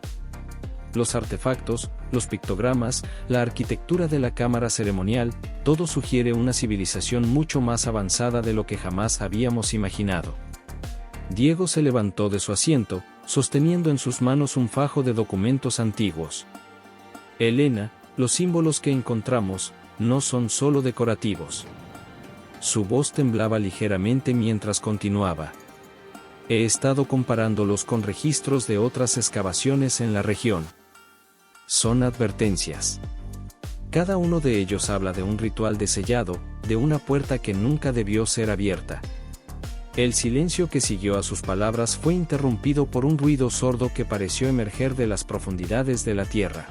Los artefactos, los pictogramas, la arquitectura de la cámara ceremonial, todo sugiere una civilización mucho más avanzada de lo que jamás habíamos imaginado. Diego se levantó de su asiento, sosteniendo en sus manos un fajo de documentos antiguos. Elena, Los símbolos que encontramos no son solo decorativos. Su voz temblaba ligeramente mientras continuaba. He estado comparándolos con registros de otras excavaciones en la región. Son advertencias. Cada uno de ellos habla de un ritual de sellado, de una puerta que nunca debió ser abierta. El silencio que siguió a sus palabras fue interrumpido por un ruido sordo que pareció emerger de las profundidades de la tierra.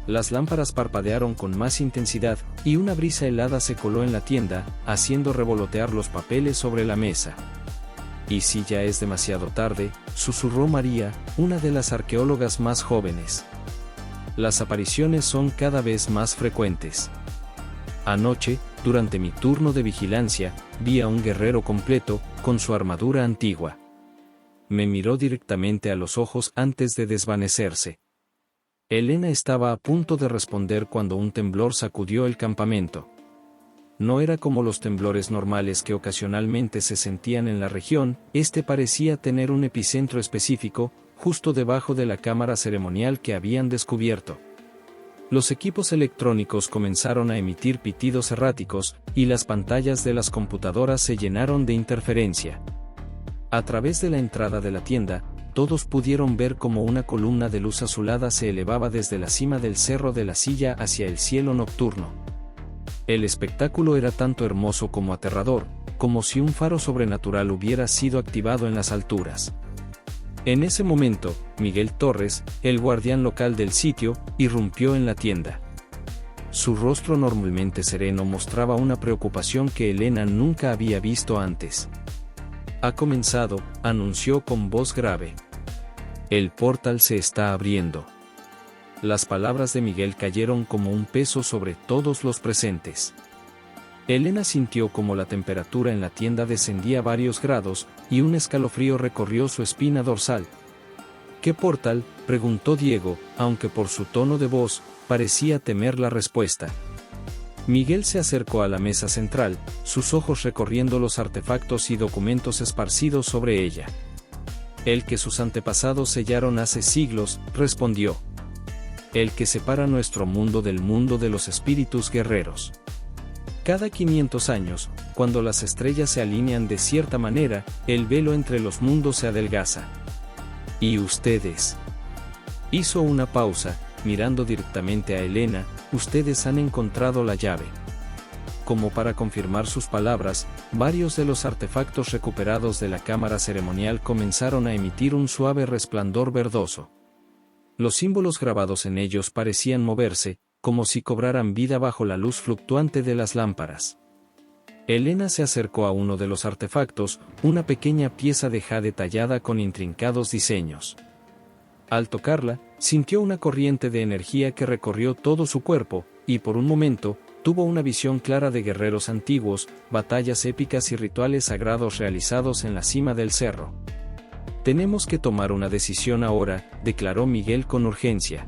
Las lámparas parpadearon con más intensidad, y una brisa helada se coló en la tienda, haciendo revolotear los papeles sobre la mesa. «¿Y si ya es demasiado tarde?», susurró María, una de las arqueólogas más jóvenes. «Las apariciones son cada vez más frecuentes. Anoche, durante mi turno de vigilancia, vi a un guerrero completo, con su armadura antigua. Me miró directamente a los ojos antes de desvanecerse». Elena estaba a punto de responder cuando un temblor sacudió el campamento. No era como los temblores normales que ocasionalmente se sentían en la región, este parecía tener un epicentro específico, justo debajo de la cámara ceremonial que habían descubierto. Los equipos electrónicos comenzaron a emitir pitidos erráticos, y las pantallas de las computadoras se llenaron de interferencia. A través de la entrada de la tienda, todos pudieron ver cómo una columna de luz azulada se elevaba desde la cima del cerro de la Silla hacia el cielo nocturno. El espectáculo era tanto hermoso como aterrador, como si un faro sobrenatural hubiera sido activado en las alturas. En ese momento, Miguel Torres, el guardián local del sitio, irrumpió en la tienda. Su rostro normalmente sereno mostraba una preocupación que Elena nunca había visto antes. «Ha comenzado», anunció con voz grave. «El portal se está abriendo». Las palabras de Miguel cayeron como un peso sobre todos los presentes. Elena sintió como la temperatura en la tienda descendía varios grados, y un escalofrío recorrió su espina dorsal. «¿Qué portal?», preguntó Diego, aunque por su tono de voz, parecía temer la respuesta. Miguel se acercó a la mesa central, sus ojos recorriendo los artefactos y documentos esparcidos sobre ella. «El que sus antepasados sellaron hace siglos», respondió. «El que separa nuestro mundo del mundo de los espíritus guerreros. Cada 500 años, cuando las estrellas se alinean de cierta manera, el velo entre los mundos se adelgaza. ¿Y ustedes?». Hizo una pausa, mirando directamente a Elena. «Ustedes han encontrado la llave». Como para confirmar sus palabras, varios de los artefactos recuperados de la cámara ceremonial comenzaron a emitir un suave resplandor verdoso. Los símbolos grabados en ellos parecían moverse, como si cobraran vida bajo la luz fluctuante de las lámparas. Elena se acercó a uno de los artefactos, una pequeña pieza de jade tallada con intrincados diseños. Al tocarla, sintió una corriente de energía que recorrió todo su cuerpo, y por un momento, tuvo una visión clara de guerreros antiguos, batallas épicas y rituales sagrados realizados en la cima del cerro. «Tenemos que tomar una decisión ahora», declaró Miguel con urgencia.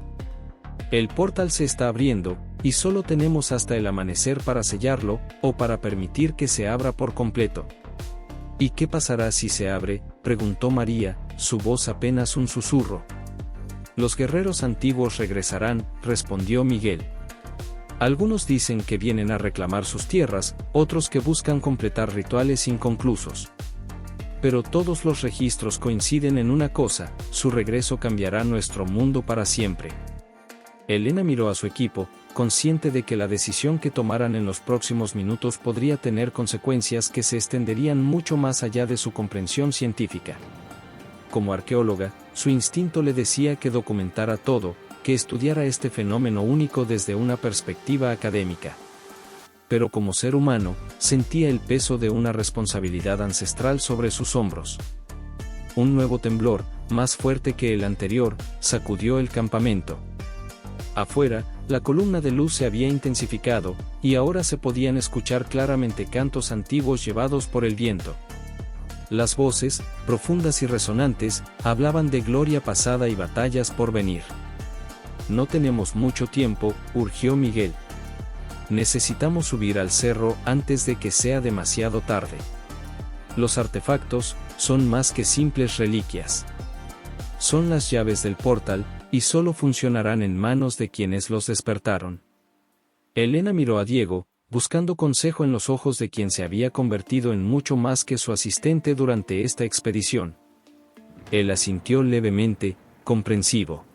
«El portal se está abriendo, y solo tenemos hasta el amanecer para sellarlo, o para permitir que se abra por completo». «¿Y qué pasará si se abre?», preguntó María, su voz apenas un susurro. «Los guerreros antiguos regresarán», respondió Miguel. «Algunos dicen que vienen a reclamar sus tierras, otros que buscan completar rituales inconclusos. Pero todos los registros coinciden en una cosa: su regreso cambiará nuestro mundo para siempre». Elena miró a su equipo, consciente de que la decisión que tomaran en los próximos minutos podría tener consecuencias que se extenderían mucho más allá de su comprensión científica. Como arqueóloga, su instinto le decía que documentara todo, que estudiara este fenómeno único desde una perspectiva académica. Pero como ser humano, sentía el peso de una responsabilidad ancestral sobre sus hombros. Un nuevo temblor, más fuerte que el anterior, sacudió el campamento. Afuera, la columna de luz se había intensificado, y ahora se podían escuchar claramente cantos antiguos llevados por el viento. Las voces, profundas y resonantes, hablaban de gloria pasada y batallas por venir. «No tenemos mucho tiempo», urgió Miguel. «Necesitamos subir al cerro antes de que sea demasiado tarde. Los artefactos son más que simples reliquias. Son las llaves del portal, y solo funcionarán en manos de quienes los despertaron. Elena miró a Diego, buscando consejo en los ojos de quien se había convertido en mucho más que su asistente durante esta expedición. Él asintió levemente, comprensivo.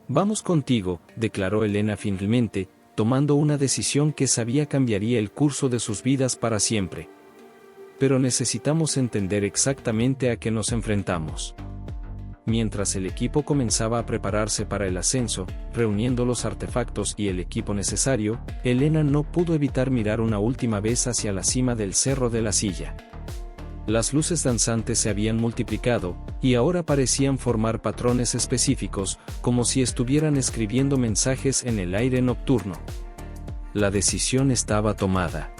«Vamos contigo», declaró Elena finalmente, tomando una decisión que sabía cambiaría el curso de sus vidas para siempre. «Pero necesitamos entender exactamente a qué nos enfrentamos». Mientras el equipo comenzaba a prepararse para el ascenso, reuniendo los artefactos y el equipo necesario, Elena no pudo evitar mirar una última vez hacia la cima del Cerro de la Silla. Las luces danzantes se habían multiplicado, y ahora parecían formar patrones específicos, como si estuvieran escribiendo mensajes en el aire nocturno. La decisión estaba tomada.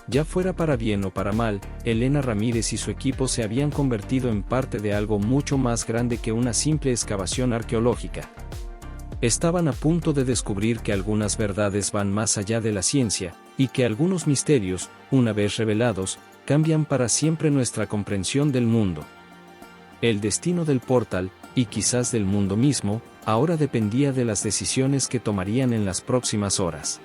Ya fuera para bien o para mal, Elena Ramírez y su equipo se habían convertido en parte de algo mucho más grande que una simple excavación arqueológica. Estaban a punto de descubrir que algunas verdades van más allá de la ciencia, y que algunos misterios, una vez revelados, cambian para siempre nuestra comprensión del mundo. El destino del portal, y quizás del mundo mismo, ahora dependía de las decisiones que tomarían en las próximas horas.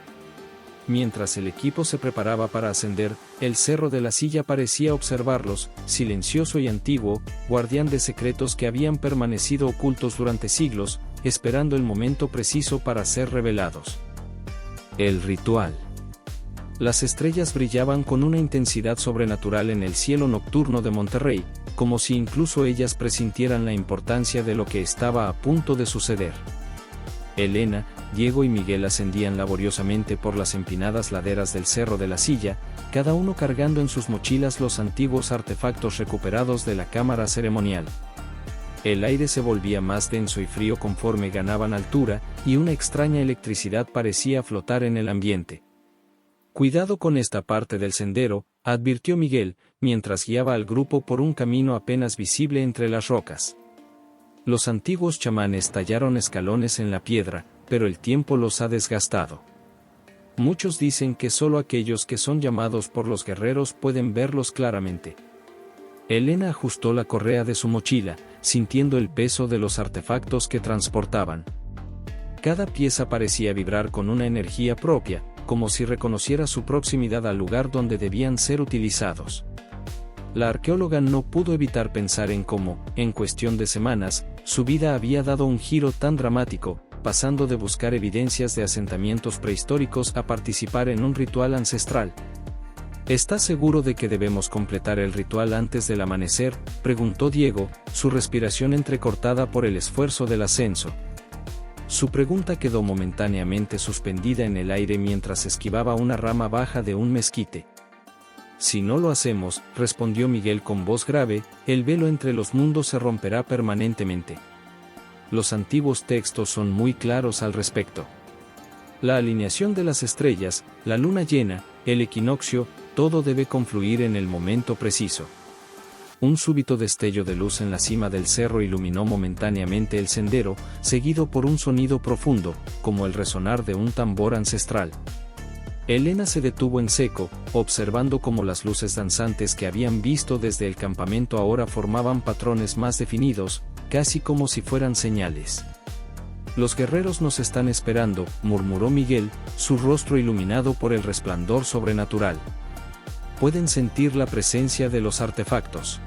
Mientras el equipo se preparaba para ascender, el Cerro de la Silla parecía observarlos, silencioso y antiguo, guardián de secretos que habían permanecido ocultos durante siglos, esperando el momento preciso para ser revelados. El ritual. Las estrellas brillaban con una intensidad sobrenatural en el cielo nocturno de Monterrey, como si incluso ellas presintieran la importancia de lo que estaba a punto de suceder. Elena, Diego y Miguel ascendían laboriosamente por las empinadas laderas del Cerro de la Silla, cada uno cargando en sus mochilas los antiguos artefactos recuperados de la cámara ceremonial. El aire se volvía más denso y frío conforme ganaban altura, y una extraña electricidad parecía flotar en el ambiente. «Cuidado con esta parte del sendero», advirtió Miguel, mientras guiaba al grupo por un camino apenas visible entre las rocas. Los antiguos chamanes tallaron escalones en la piedra, pero el tiempo los ha desgastado. Muchos dicen que solo aquellos que son llamados por los guerreros pueden verlos claramente. Elena ajustó la correa de su mochila, sintiendo el peso de los artefactos que transportaban. Cada pieza parecía vibrar con una energía propia, como si reconociera su proximidad al lugar donde debían ser utilizados. La arqueóloga no pudo evitar pensar en cómo, en cuestión de semanas, su vida había dado un giro tan dramático, pasando de buscar evidencias de asentamientos prehistóricos a participar en un ritual ancestral. ¿Estás seguro de que debemos completar el ritual antes del amanecer?, preguntó Diego, su respiración entrecortada por el esfuerzo del ascenso. Su pregunta quedó momentáneamente suspendida en el aire mientras esquivaba una rama baja de un mezquite. «Si no lo hacemos», respondió Miguel con voz grave, «el velo entre los mundos se romperá permanentemente. Los antiguos textos son muy claros al respecto. La alineación de las estrellas, la luna llena, el equinoccio, todo debe confluir en el momento preciso». Un súbito destello de luz en la cima del cerro iluminó momentáneamente el sendero, seguido por un sonido profundo, como el resonar de un tambor ancestral. Elena se detuvo en seco, observando cómo las luces danzantes que habían visto desde el campamento ahora formaban patrones más definidos, casi como si fueran señales. «Los guerreros nos están esperando», murmuró Miguel, su rostro iluminado por el resplandor sobrenatural. «Pueden sentir la presencia de los artefactos».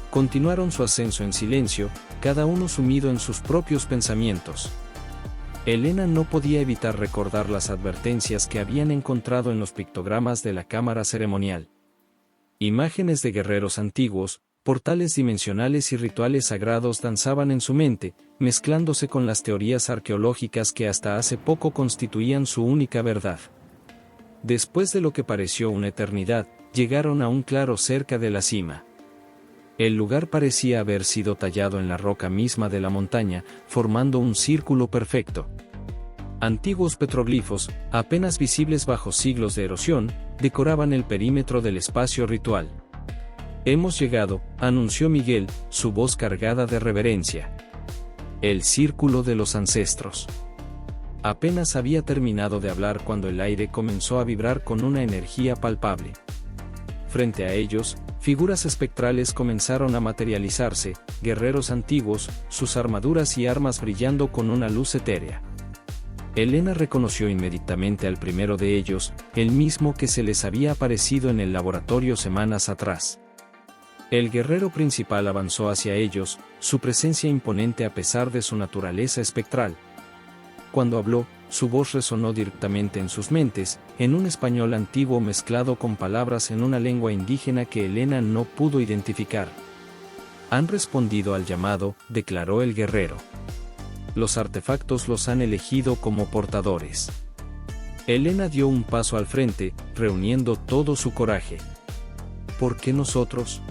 Continuaron su ascenso en silencio, cada uno sumido en sus propios pensamientos. Elena no podía evitar recordar las advertencias que habían encontrado en los pictogramas de la cámara ceremonial. Imágenes de guerreros antiguos, portales dimensionales y rituales sagrados danzaban en su mente, mezclándose con las teorías arqueológicas que hasta hace poco constituían su única verdad. Después de lo que pareció una eternidad, llegaron a un claro cerca de la cima. El lugar parecía haber sido tallado en la roca misma de la montaña, formando un círculo perfecto. Antiguos petroglifos, apenas visibles bajo siglos de erosión, decoraban el perímetro del espacio ritual. «Hemos llegado», anunció Miguel, su voz cargada de reverencia. «El círculo de los ancestros». Apenas había terminado de hablar cuando el aire comenzó a vibrar con una energía palpable. Frente a ellos, figuras espectrales comenzaron a materializarse, guerreros antiguos, sus armaduras y armas brillando con una luz etérea. Elena reconoció inmediatamente al primero de ellos, el mismo que se les había aparecido en el laboratorio semanas atrás. El guerrero principal avanzó hacia ellos, su presencia imponente a pesar de su naturaleza espectral. Cuando habló, su voz resonó directamente en sus mentes, en un español antiguo mezclado con palabras en una lengua indígena que Elena no pudo identificar. Han respondido al llamado, declaró el guerrero. Los artefactos los han elegido como portadores. Elena dio un paso al frente, reuniendo todo su coraje. ¿Por qué nosotros?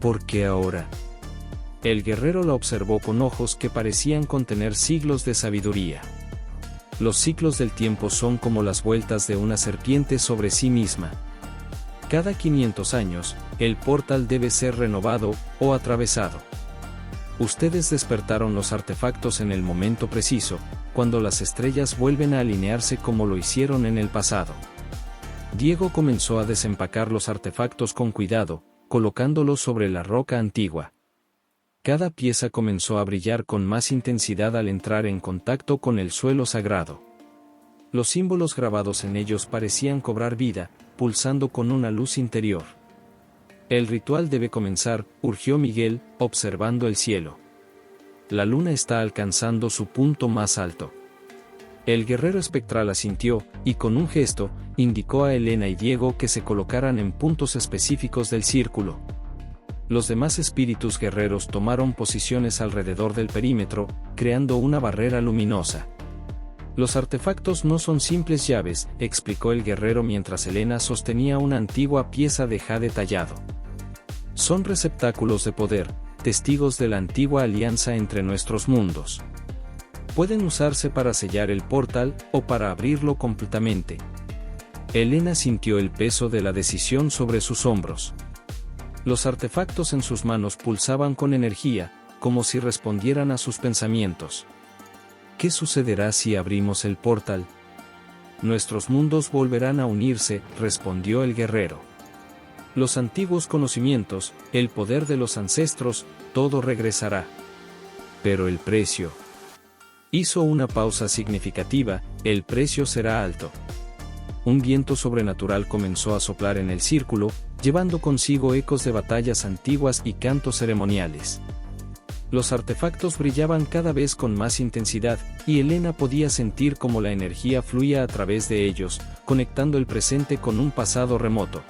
¿Por qué ahora? El guerrero la observó con ojos que parecían contener siglos de sabiduría. Los ciclos del tiempo son como las vueltas de una serpiente sobre sí misma. Cada 500 años, el portal debe ser renovado o atravesado. Ustedes despertaron los artefactos en el momento preciso, cuando las estrellas vuelven a alinearse como lo hicieron en el pasado. Diego comenzó a desempacar los artefactos con cuidado, colocándolos sobre la roca antigua. Cada pieza comenzó a brillar con más intensidad al entrar en contacto con el suelo sagrado. Los símbolos grabados en ellos parecían cobrar vida, pulsando con una luz interior. El ritual debe comenzar, urgió Miguel, observando el cielo. La luna está alcanzando su punto más alto. El guerrero espectral asintió, y con un gesto, indicó a Elena y Diego que se colocaran en puntos específicos del círculo. Los demás espíritus guerreros tomaron posiciones alrededor del perímetro, creando una barrera luminosa. Los artefactos no son simples llaves, explicó el guerrero mientras Elena sostenía una antigua pieza de jade tallado. Son receptáculos de poder, testigos de la antigua alianza entre nuestros mundos. Pueden usarse para sellar el portal o para abrirlo completamente. Elena sintió el peso de la decisión sobre sus hombros. Los artefactos en sus manos pulsaban con energía, como si respondieran a sus pensamientos. ¿Qué sucederá si abrimos el portal? Nuestros mundos volverán a unirse, respondió el guerrero. Los antiguos conocimientos, el poder de los ancestros, todo regresará. Pero el precio. Hizo una pausa significativa, el precio será alto. Un viento sobrenatural comenzó a soplar en el círculo, llevando consigo ecos de batallas antiguas y cantos ceremoniales. Los artefactos brillaban cada vez con más intensidad, y Elena podía sentir cómo la energía fluía a través de ellos, conectando el presente con un pasado remoto.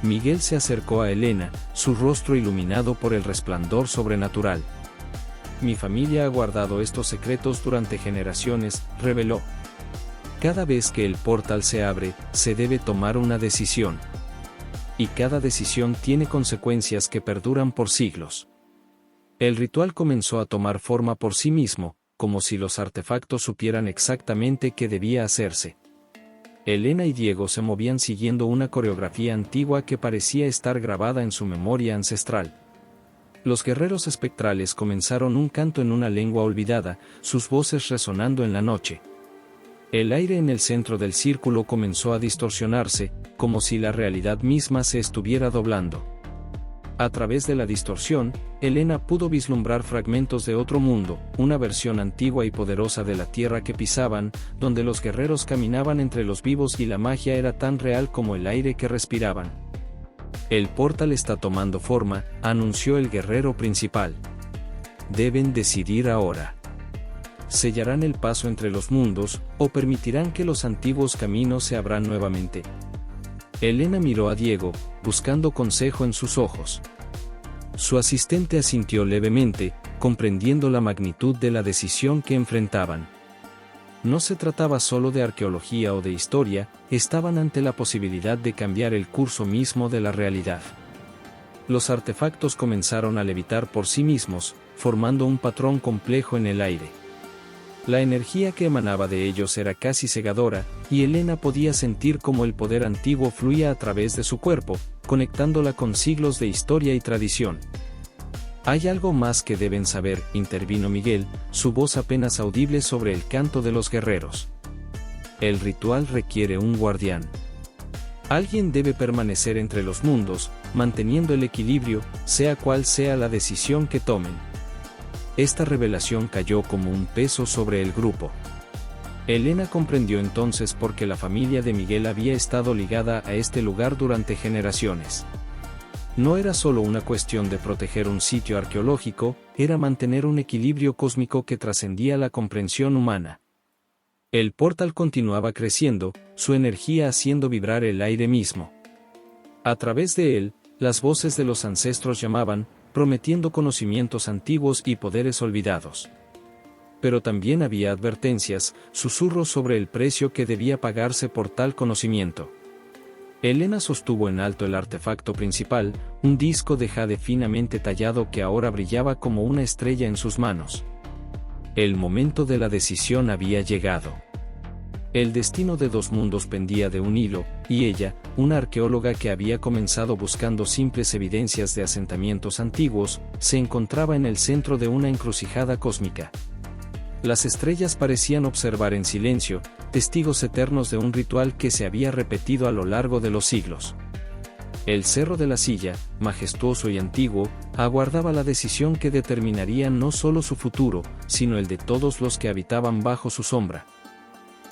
Miguel se acercó a Elena, su rostro iluminado por el resplandor sobrenatural. Mi familia ha guardado estos secretos durante generaciones, reveló. Cada vez que el portal se abre, se debe tomar una decisión. Y cada decisión tiene consecuencias que perduran por siglos. El ritual comenzó a tomar forma por sí mismo, como si los artefactos supieran exactamente qué debía hacerse. Elena y Diego se movían siguiendo una coreografía antigua que parecía estar grabada en su memoria ancestral. Los guerreros espectrales comenzaron un canto en una lengua olvidada, sus voces resonando en la noche. El aire en el centro del círculo comenzó a distorsionarse, como si la realidad misma se estuviera doblando. A través de la distorsión, Elena pudo vislumbrar fragmentos de otro mundo, una versión antigua y poderosa de la tierra que pisaban, donde los guerreros caminaban entre los vivos y la magia era tan real como el aire que respiraban. El portal está tomando forma, anunció el guerrero principal. Deben decidir ahora. ¿Sellarán el paso entre los mundos, o permitirán que los antiguos caminos se abran nuevamente? Elena miró a Diego, buscando consejo en sus ojos. Su asistente asintió levemente, comprendiendo la magnitud de la decisión que enfrentaban. No se trataba solo de arqueología o de historia, estaban ante la posibilidad de cambiar el curso mismo de la realidad. Los artefactos comenzaron a levitar por sí mismos, formando un patrón complejo en el aire. La energía que emanaba de ellos era casi cegadora, y Elena podía sentir cómo el poder antiguo fluía a través de su cuerpo, conectándola con siglos de historia y tradición. Hay algo más que deben saber, intervino Miguel, su voz apenas audible sobre el canto de los guerreros. El ritual requiere un guardián. Alguien debe permanecer entre los mundos, manteniendo el equilibrio, sea cual sea la decisión que tomen. Esta revelación cayó como un peso sobre el grupo. Elena comprendió entonces por qué la familia de Miguel había estado ligada a este lugar durante generaciones. No era solo una cuestión de proteger un sitio arqueológico, era mantener un equilibrio cósmico que trascendía la comprensión humana. El portal continuaba creciendo, su energía haciendo vibrar el aire mismo. A través de él, las voces de los ancestros llamaban, prometiendo conocimientos antiguos y poderes olvidados. Pero también había advertencias, susurros sobre el precio que debía pagarse por tal conocimiento. Elena sostuvo en alto el artefacto principal, un disco de jade finamente tallado que ahora brillaba como una estrella en sus manos. El momento de la decisión había llegado. El destino de dos mundos pendía de un hilo, y ella, una arqueóloga que había comenzado buscando simples evidencias de asentamientos antiguos, se encontraba en el centro de una encrucijada cósmica. Las estrellas parecían observar en silencio, testigos eternos de un ritual que se había repetido a lo largo de los siglos. El Cerro de la Silla, majestuoso y antiguo, aguardaba la decisión que determinaría no solo su futuro, sino el de todos los que habitaban bajo su sombra.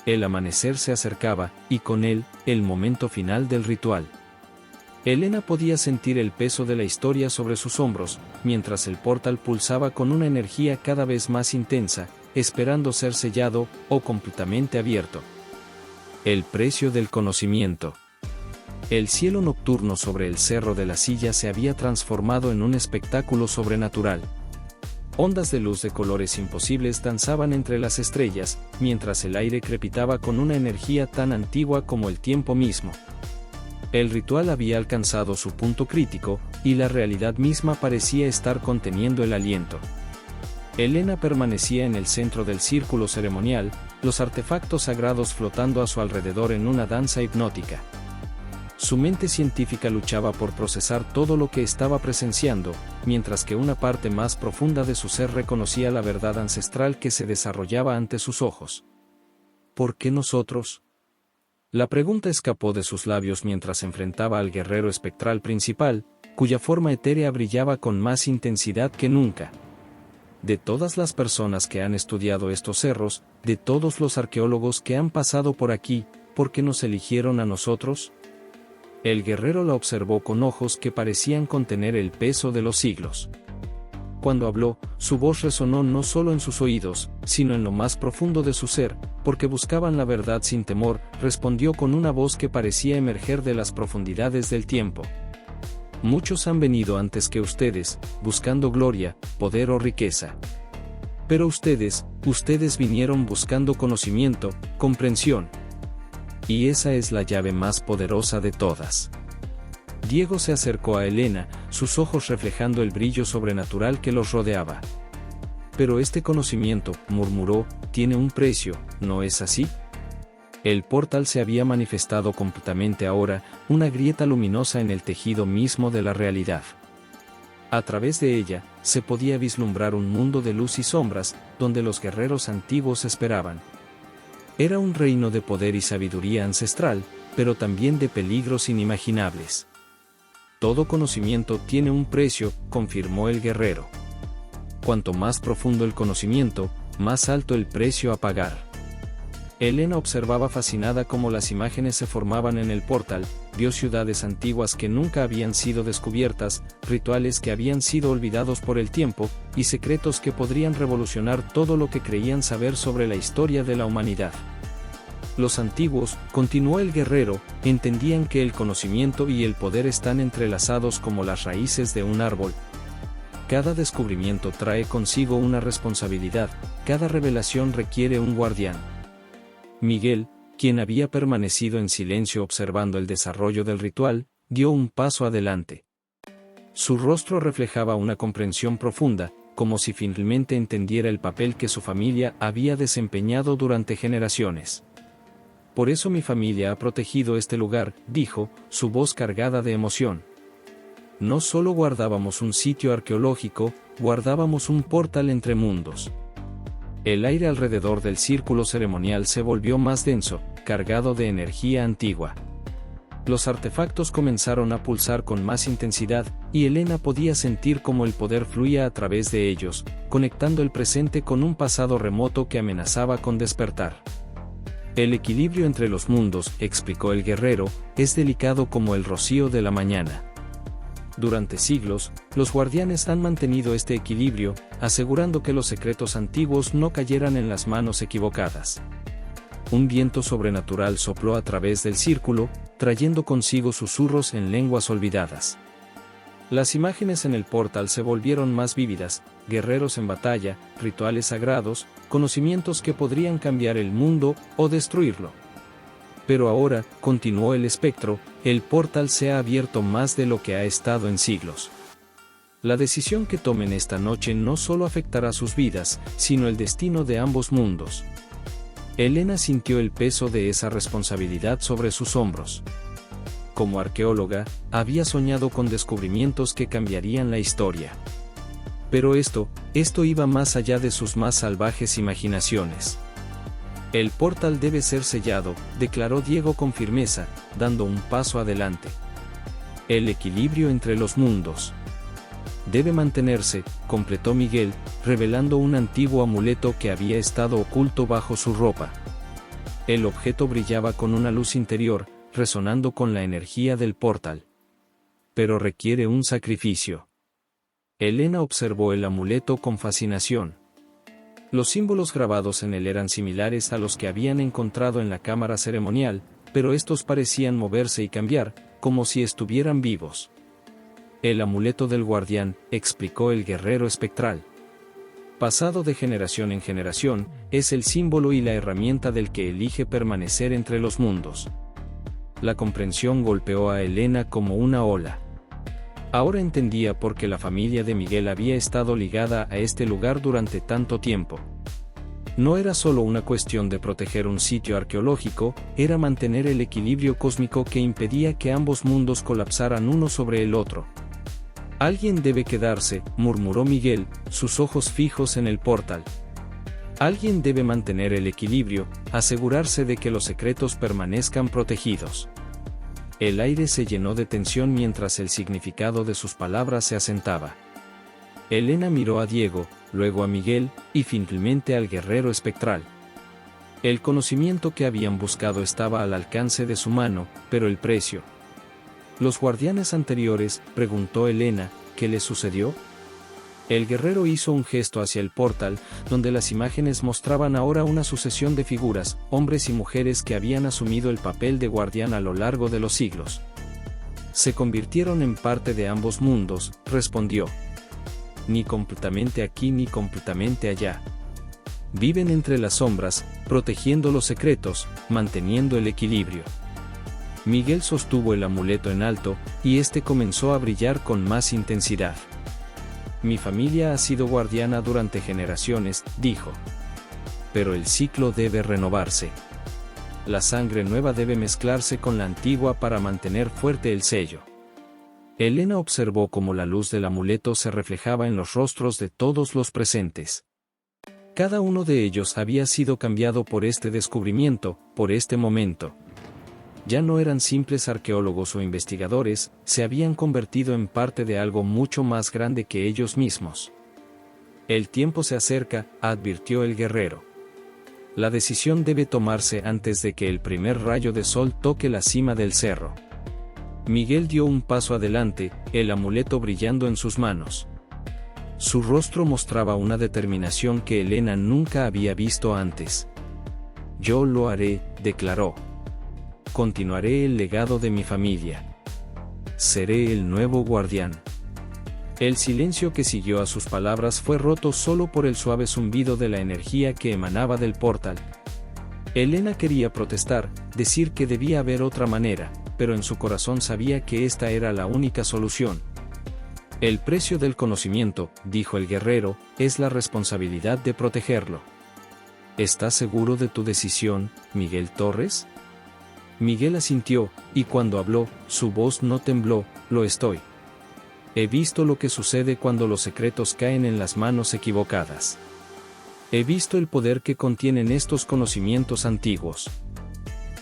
El amanecer se acercaba, y con él, el momento final del ritual. Elena podía sentir el peso de la historia sobre sus hombros, mientras el portal pulsaba con una energía cada vez más intensa, esperando ser sellado, o completamente abierto. El precio del conocimiento. El cielo nocturno sobre el Cerro de la Silla se había transformado en un espectáculo sobrenatural. Ondas de luz de colores imposibles danzaban entre las estrellas, mientras el aire crepitaba con una energía tan antigua como el tiempo mismo. El ritual había alcanzado su punto crítico, y la realidad misma parecía estar conteniendo el aliento. Elena permanecía en el centro del círculo ceremonial, los artefactos sagrados flotando a su alrededor en una danza hipnótica. Su mente científica luchaba por procesar todo lo que estaba presenciando, mientras que una parte más profunda de su ser reconocía la verdad ancestral que se desarrollaba ante sus ojos. ¿Por qué nosotros? La pregunta escapó de sus labios mientras enfrentaba al guerrero espectral principal, cuya forma etérea brillaba con más intensidad que nunca. De todas las personas que han estudiado estos cerros, de todos los arqueólogos que han pasado por aquí, ¿por qué nos eligieron a nosotros? El guerrero la observó con ojos que parecían contener el peso de los siglos. Cuando habló, su voz resonó no solo en sus oídos, sino en lo más profundo de su ser, porque buscaban la verdad sin temor, respondió con una voz que parecía emerger de las profundidades del tiempo. Muchos han venido antes que ustedes, buscando gloria, poder o riqueza. Pero ustedes vinieron buscando conocimiento, comprensión. Y esa es la llave más poderosa de todas. Diego se acercó a Elena, sus ojos reflejando el brillo sobrenatural que los rodeaba. Pero este conocimiento, murmuró, tiene un precio, ¿no es así? El portal se había manifestado completamente ahora, una grieta luminosa en el tejido mismo de la realidad. A través de ella, se podía vislumbrar un mundo de luz y sombras, donde los guerreros antiguos esperaban. Era un reino de poder y sabiduría ancestral, pero también de peligros inimaginables. Todo conocimiento tiene un precio, confirmó el guerrero. Cuanto más profundo el conocimiento, más alto el precio a pagar. Elena observaba fascinada cómo las imágenes se formaban en el portal, vio ciudades antiguas que nunca habían sido descubiertas, rituales que habían sido olvidados por el tiempo, y secretos que podrían revolucionar todo lo que creían saber sobre la historia de la humanidad. Los antiguos, continuó el guerrero, entendían que el conocimiento y el poder están entrelazados como las raíces de un árbol. Cada descubrimiento trae consigo una responsabilidad, cada revelación requiere un guardián. Miguel, quien había permanecido en silencio observando el desarrollo del ritual, dio un paso adelante. Su rostro reflejaba una comprensión profunda, como si finalmente entendiera el papel que su familia había desempeñado durante generaciones. Por eso mi familia ha protegido este lugar, dijo, su voz cargada de emoción. No solo guardábamos un sitio arqueológico, guardábamos un portal entre mundos. El aire alrededor del círculo ceremonial se volvió más denso, cargado de energía antigua. Los artefactos comenzaron a pulsar con más intensidad, y Elena podía sentir cómo el poder fluía a través de ellos, conectando el presente con un pasado remoto que amenazaba con despertar. El equilibrio entre los mundos, explicó el guerrero, es delicado como el rocío de la mañana. Durante siglos, los guardianes han mantenido este equilibrio, asegurando que los secretos antiguos no cayeran en las manos equivocadas. Un viento sobrenatural sopló a través del círculo, trayendo consigo susurros en lenguas olvidadas. Las imágenes en el portal se volvieron más vívidas: guerreros en batalla, rituales sagrados, conocimientos que podrían cambiar el mundo o destruirlo. Pero ahora, continuó el espectro, el portal se ha abierto más de lo que ha estado en siglos. La decisión que tomen esta noche no solo afectará sus vidas, sino el destino de ambos mundos. Elena sintió el peso de esa responsabilidad sobre sus hombros. Como arqueóloga, había soñado con descubrimientos que cambiarían la historia. Pero esto iba más allá de sus más salvajes imaginaciones. El portal debe ser sellado, declaró Diego con firmeza, dando un paso adelante. El equilibrio entre los mundos debe mantenerse, completó Miguel, revelando un antiguo amuleto que había estado oculto bajo su ropa. El objeto brillaba con una luz interior, resonando con la energía del portal. Pero requiere un sacrificio. Elena observó el amuleto con fascinación. Los símbolos grabados en él eran similares a los que habían encontrado en la cámara ceremonial, pero estos parecían moverse y cambiar, como si estuvieran vivos. El amuleto del guardián, explicó el guerrero espectral. Pasado de generación en generación, es el símbolo y la herramienta del que elige permanecer entre los mundos. La comprensión golpeó a Elena como una ola. Ahora entendía por qué la familia de Miguel había estado ligada a este lugar durante tanto tiempo. No era solo una cuestión de proteger un sitio arqueológico, era mantener el equilibrio cósmico que impedía que ambos mundos colapsaran uno sobre el otro. Alguien debe quedarse, murmuró Miguel, sus ojos fijos en el portal. Alguien debe mantener el equilibrio, asegurarse de que los secretos permanezcan protegidos. El aire se llenó de tensión mientras el significado de sus palabras se asentaba. Elena miró a Diego, luego a Miguel, y finalmente al guerrero espectral. El conocimiento que habían buscado estaba al alcance de su mano, pero el precio. ¿Los guardianes anteriores?, preguntó Elena, ¿qué les sucedió? El guerrero hizo un gesto hacia el portal, donde las imágenes mostraban ahora una sucesión de figuras, hombres y mujeres que habían asumido el papel de guardián a lo largo de los siglos. Se convirtieron en parte de ambos mundos, respondió. Ni completamente aquí ni completamente allá. Viven entre las sombras, protegiendo los secretos, manteniendo el equilibrio. Miguel sostuvo el amuleto en alto, y este comenzó a brillar con más intensidad. Mi familia ha sido guardiana durante generaciones, dijo. Pero el ciclo debe renovarse. La sangre nueva debe mezclarse con la antigua para mantener fuerte el sello. Elena observó cómo la luz del amuleto se reflejaba en los rostros de todos los presentes. Cada uno de ellos había sido cambiado por este descubrimiento, por este momento. Ya no eran simples arqueólogos o investigadores, se habían convertido en parte de algo mucho más grande que ellos mismos. El tiempo se acerca, advirtió el guerrero. La decisión debe tomarse antes de que el primer rayo de sol toque la cima del cerro. Miguel dio un paso adelante, el amuleto brillando en sus manos. Su rostro mostraba una determinación que Elena nunca había visto antes. Yo lo haré, declaró. Continuaré el legado de mi familia. Seré el nuevo guardián. El silencio que siguió a sus palabras fue roto solo por el suave zumbido de la energía que emanaba del portal. Elena quería protestar, decir que debía haber otra manera, pero en su corazón sabía que esta era la única solución. El precio del conocimiento, dijo el guerrero, es la responsabilidad de protegerlo. ¿Estás seguro de tu decisión, Miguel Torres? Miguel asintió, y cuando habló, su voz no tembló, lo estoy. He visto lo que sucede cuando los secretos caen en las manos equivocadas. He visto el poder que contienen estos conocimientos antiguos.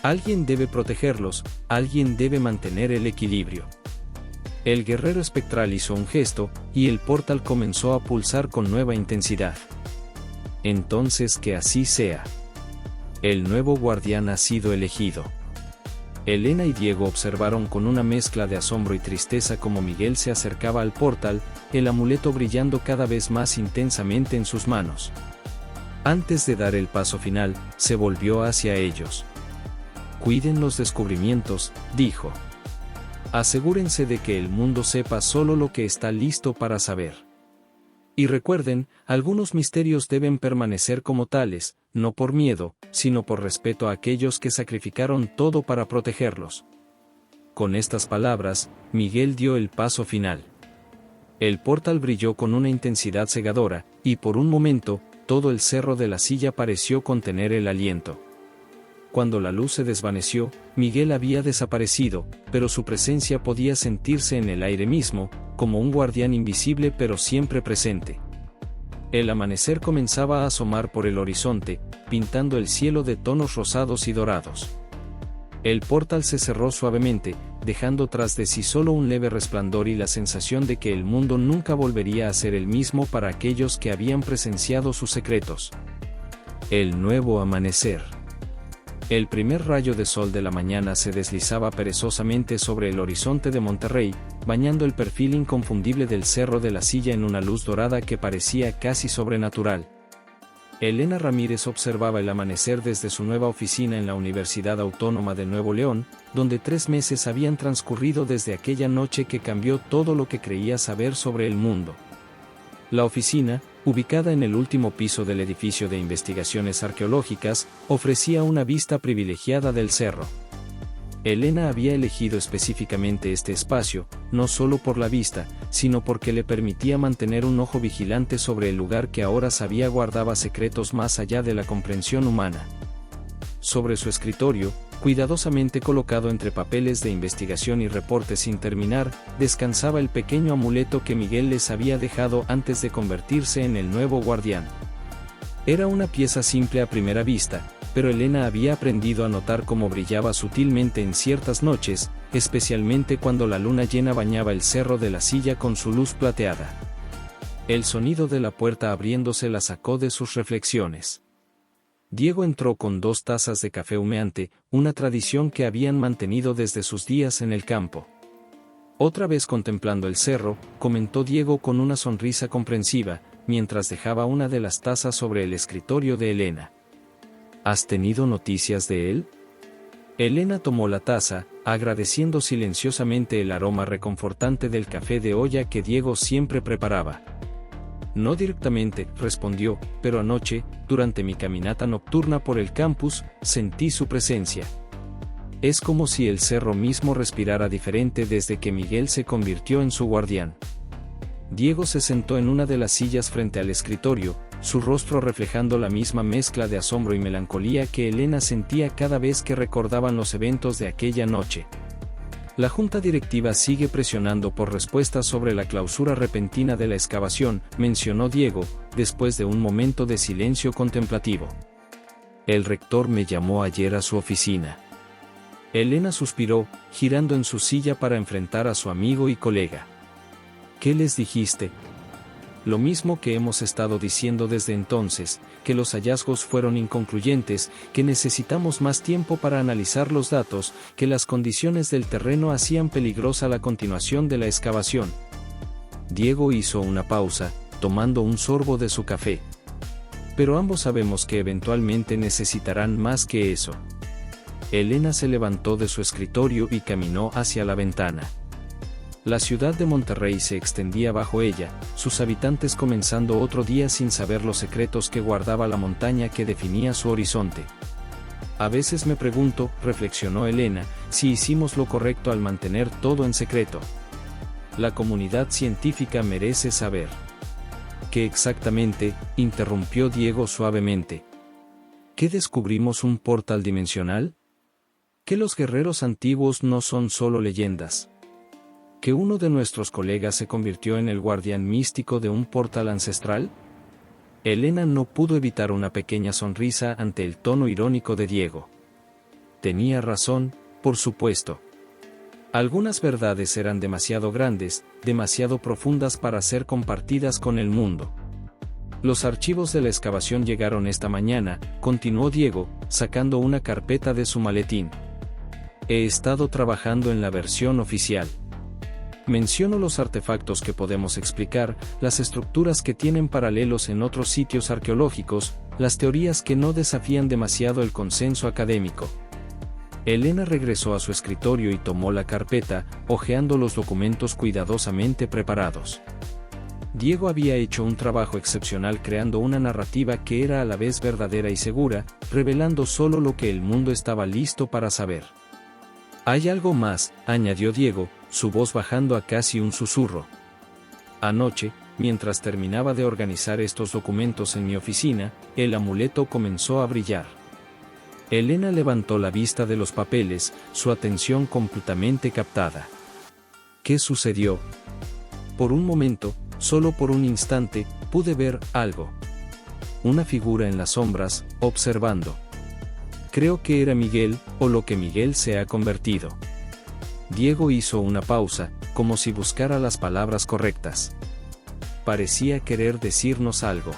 Alguien debe protegerlos, alguien debe mantener el equilibrio. El guerrero espectral hizo un gesto, y el portal comenzó a pulsar con nueva intensidad. Entonces que así sea. El nuevo guardián ha sido elegido. Elena y Diego observaron con una mezcla de asombro y tristeza cómo Miguel se acercaba al portal, el amuleto brillando cada vez más intensamente en sus manos. Antes de dar el paso final, se volvió hacia ellos. Cuiden los descubrimientos, dijo. Asegúrense de que el mundo sepa solo lo que está listo para saber. Y recuerden, algunos misterios deben permanecer como tales, no por miedo, sino por respeto a aquellos que sacrificaron todo para protegerlos. Con estas palabras, Miguel dio el paso final. El portal brilló con una intensidad cegadora, y por un momento, todo el cerro de la silla pareció contener el aliento. Cuando la luz se desvaneció, Miguel había desaparecido, pero su presencia podía sentirse en el aire mismo, como un guardián invisible pero siempre presente. El amanecer comenzaba a asomar por el horizonte, pintando el cielo de tonos rosados y dorados. El portal se cerró suavemente, dejando tras de sí solo un leve resplandor y la sensación de que el mundo nunca volvería a ser el mismo para aquellos que habían presenciado sus secretos. El nuevo amanecer. El primer rayo de sol de la mañana se deslizaba perezosamente sobre el horizonte de Monterrey, bañando el perfil inconfundible del Cerro de la Silla en una luz dorada que parecía casi sobrenatural. Elena Ramírez observaba el amanecer desde su nueva oficina en la Universidad Autónoma de Nuevo León, donde 3 meses habían transcurrido desde aquella noche que cambió todo lo que creía saber sobre el mundo. La oficina, ubicada en el último piso del edificio de investigaciones arqueológicas, ofrecía una vista privilegiada del cerro. Elena había elegido específicamente este espacio, no solo por la vista, sino porque le permitía mantener un ojo vigilante sobre el lugar que ahora sabía guardaba secretos más allá de la comprensión humana. Sobre su escritorio, cuidadosamente colocado entre papeles de investigación y reportes sin terminar, descansaba el pequeño amuleto que Miguel les había dejado antes de convertirse en el nuevo guardián. Era una pieza simple a primera vista, pero Elena había aprendido a notar cómo brillaba sutilmente en ciertas noches, especialmente cuando la luna llena bañaba el Cerro de la Silla con su luz plateada. El sonido de la puerta abriéndose la sacó de sus reflexiones. Diego entró con 2 tazas de café humeante, una tradición que habían mantenido desde sus días en el campo. Otra vez contemplando el cerro, comentó Diego con una sonrisa comprensiva, mientras dejaba una de las tazas sobre el escritorio de Elena. ¿Has tenido noticias de él? Elena tomó la taza, agradeciendo silenciosamente el aroma reconfortante del café de olla que Diego siempre preparaba. No directamente, respondió, pero anoche, durante mi caminata nocturna por el campus, sentí su presencia. Es como si el cerro mismo respirara diferente desde que Miguel se convirtió en su guardián. Diego se sentó en una de las sillas frente al escritorio, su rostro reflejando la misma mezcla de asombro y melancolía que Elena sentía cada vez que recordaban los eventos de aquella noche. La junta directiva sigue presionando por respuestas sobre la clausura repentina de la excavación, mencionó Diego, después de un momento de silencio contemplativo. El rector me llamó ayer a su oficina. Elena suspiró, girando en su silla para enfrentar a su amigo y colega. ¿Qué les dijiste? Lo mismo que hemos estado diciendo desde entonces, que los hallazgos fueron inconcluyentes, que necesitamos más tiempo para analizar los datos, que las condiciones del terreno hacían peligrosa la continuación de la excavación. Diego hizo una pausa, tomando un sorbo de su café. Pero ambos sabemos que eventualmente necesitarán más que eso. Elena se levantó de su escritorio y caminó hacia la ventana. La ciudad de Monterrey se extendía bajo ella, sus habitantes comenzando otro día sin saber los secretos que guardaba la montaña que definía su horizonte. A veces me pregunto, reflexionó Elena, si hicimos lo correcto al mantener todo en secreto. La comunidad científica merece saber. ¿Qué exactamente?, interrumpió Diego suavemente. ¿Qué descubrimos un portal dimensional? ¿Que los guerreros antiguos no son solo leyendas? ¿Que uno de nuestros colegas se convirtió en el guardián místico de un portal ancestral? Elena no pudo evitar una pequeña sonrisa ante el tono irónico de Diego. Tenía razón, por supuesto. Algunas verdades eran demasiado grandes, demasiado profundas para ser compartidas con el mundo. Los archivos de la excavación llegaron esta mañana, continuó Diego, sacando una carpeta de su maletín. He estado trabajando en la versión oficial. Menciono los artefactos que podemos explicar, las estructuras que tienen paralelos en otros sitios arqueológicos, las teorías que no desafían demasiado el consenso académico. Elena regresó a su escritorio y tomó la carpeta, hojeando los documentos cuidadosamente preparados. Diego había hecho un trabajo excepcional creando una narrativa que era a la vez verdadera y segura, revelando solo lo que el mundo estaba listo para saber. Hay algo más, añadió Diego, su voz bajando a casi un susurro. Anoche, mientras terminaba de organizar estos documentos en mi oficina, el amuleto comenzó a brillar. Elena levantó la vista de los papeles, su atención completamente captada. ¿Qué sucedió? Por un momento, solo por un instante, pude ver algo. Una figura en las sombras, observando. Creo que era Miguel, o lo que Miguel se ha convertido. Diego hizo una pausa, como si buscara las palabras correctas. Parecía querer decirnos algo.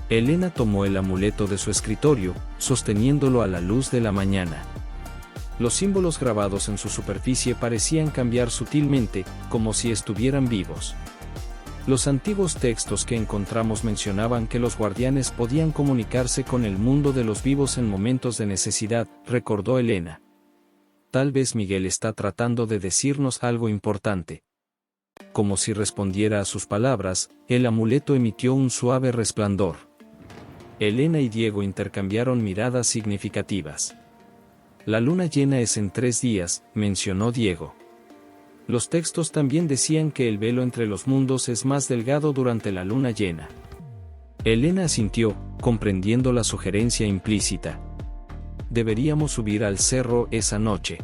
Elena tomó el amuleto de su escritorio, sosteniéndolo a la luz de la mañana. Los símbolos grabados en su superficie parecían cambiar sutilmente, como si estuvieran vivos. Los antiguos textos que encontramos mencionaban que los guardianes podían comunicarse con el mundo de los vivos en momentos de necesidad, recordó Elena. Tal vez Miguel está tratando de decirnos algo importante. Como si respondiera a sus palabras, el amuleto emitió un suave resplandor. Elena y Diego intercambiaron miradas significativas. La luna llena es en 3 días, mencionó Diego. Los textos también decían que el velo entre los mundos es más delgado durante la luna llena. Elena asintió, comprendiendo la sugerencia implícita. Deberíamos subir al cerro esa noche.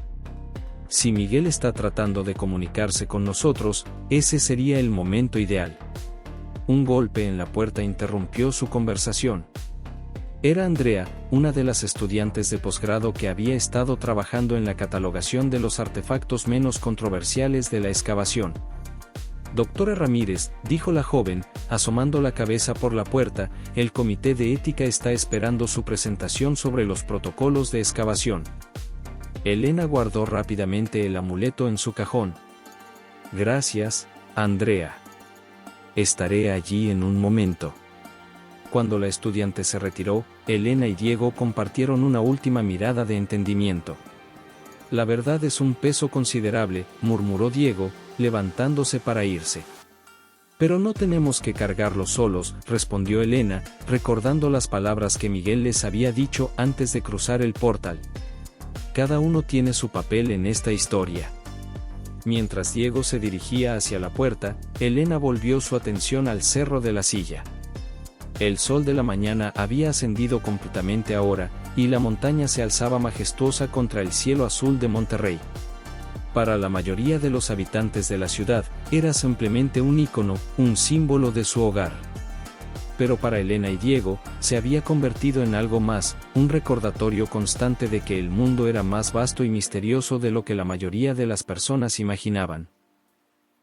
Si Miguel está tratando de comunicarse con nosotros, ese sería el momento ideal. Un golpe en la puerta interrumpió su conversación. Era Andrea, una de las estudiantes de posgrado que había estado trabajando en la catalogación de los artefactos menos controversiales de la excavación. Doctora Ramírez, dijo la joven, asomando la cabeza por la puerta, el comité de ética está esperando su presentación sobre los protocolos de excavación. Elena guardó rápidamente el amuleto en su cajón. Gracias, Andrea. Estaré allí en un momento. Cuando la estudiante se retiró, Elena y Diego compartieron una última mirada de entendimiento. La verdad es un peso considerable, murmuró Diego, levantándose para irse. Pero no tenemos que cargarlo solos, respondió Elena, recordando las palabras que Miguel les había dicho antes de cruzar el portal. Cada uno tiene su papel en esta historia. Mientras Diego se dirigía hacia la puerta, Elena volvió su atención al cerro de la Silla. El sol de la mañana había ascendido completamente ahora, y la montaña se alzaba majestuosa contra el cielo azul de Monterrey. Para la mayoría de los habitantes de la ciudad, era simplemente un ícono, un símbolo de su hogar. Pero para Elena y Diego, se había convertido en algo más, un recordatorio constante de que el mundo era más vasto y misterioso de lo que la mayoría de las personas imaginaban.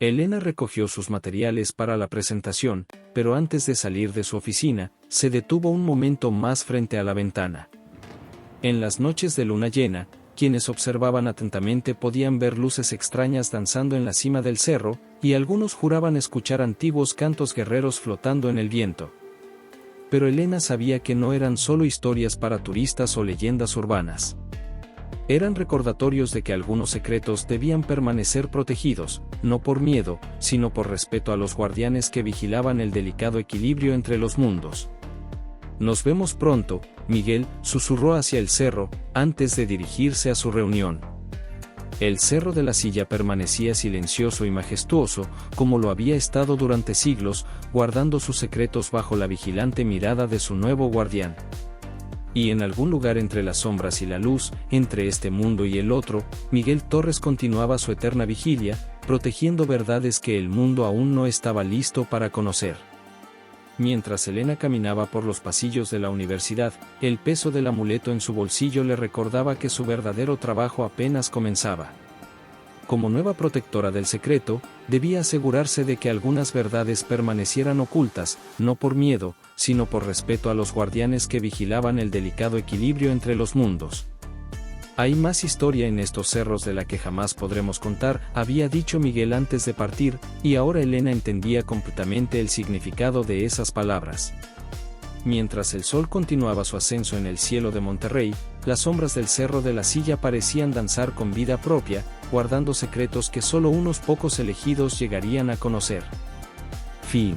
Elena recogió sus materiales para la presentación, pero antes de salir de su oficina, se detuvo un momento más frente a la ventana. En las noches de luna llena, quienes observaban atentamente podían ver luces extrañas danzando en la cima del cerro, y algunos juraban escuchar antiguos cantos guerreros flotando en el viento. Pero Elena sabía que no eran solo historias para turistas o leyendas urbanas. Eran recordatorios de que algunos secretos debían permanecer protegidos, no por miedo, sino por respeto a los guardianes que vigilaban el delicado equilibrio entre los mundos. Nos vemos pronto, Miguel, susurró hacia el cerro, antes de dirigirse a su reunión. El cerro de la Silla permanecía silencioso y majestuoso, como lo había estado durante siglos, guardando sus secretos bajo la vigilante mirada de su nuevo guardián. Y en algún lugar entre las sombras y la luz, entre este mundo y el otro, Miguel Torres continuaba su eterna vigilia, protegiendo verdades que el mundo aún no estaba listo para conocer. Mientras Elena caminaba por los pasillos de la universidad, el peso del amuleto en su bolsillo le recordaba que su verdadero trabajo apenas comenzaba. Como nueva protectora del secreto, debía asegurarse de que algunas verdades permanecieran ocultas, no por miedo, sino por respeto a los guardianes que vigilaban el delicado equilibrio entre los mundos. Hay más historia en estos cerros de la que jamás podremos contar, había dicho Miguel antes de partir, y ahora Elena entendía completamente el significado de esas palabras. Mientras el sol continuaba su ascenso en el cielo de Monterrey, las sombras del Cerro de la Silla parecían danzar con vida propia, guardando secretos que solo unos pocos elegidos llegarían a conocer. Fin.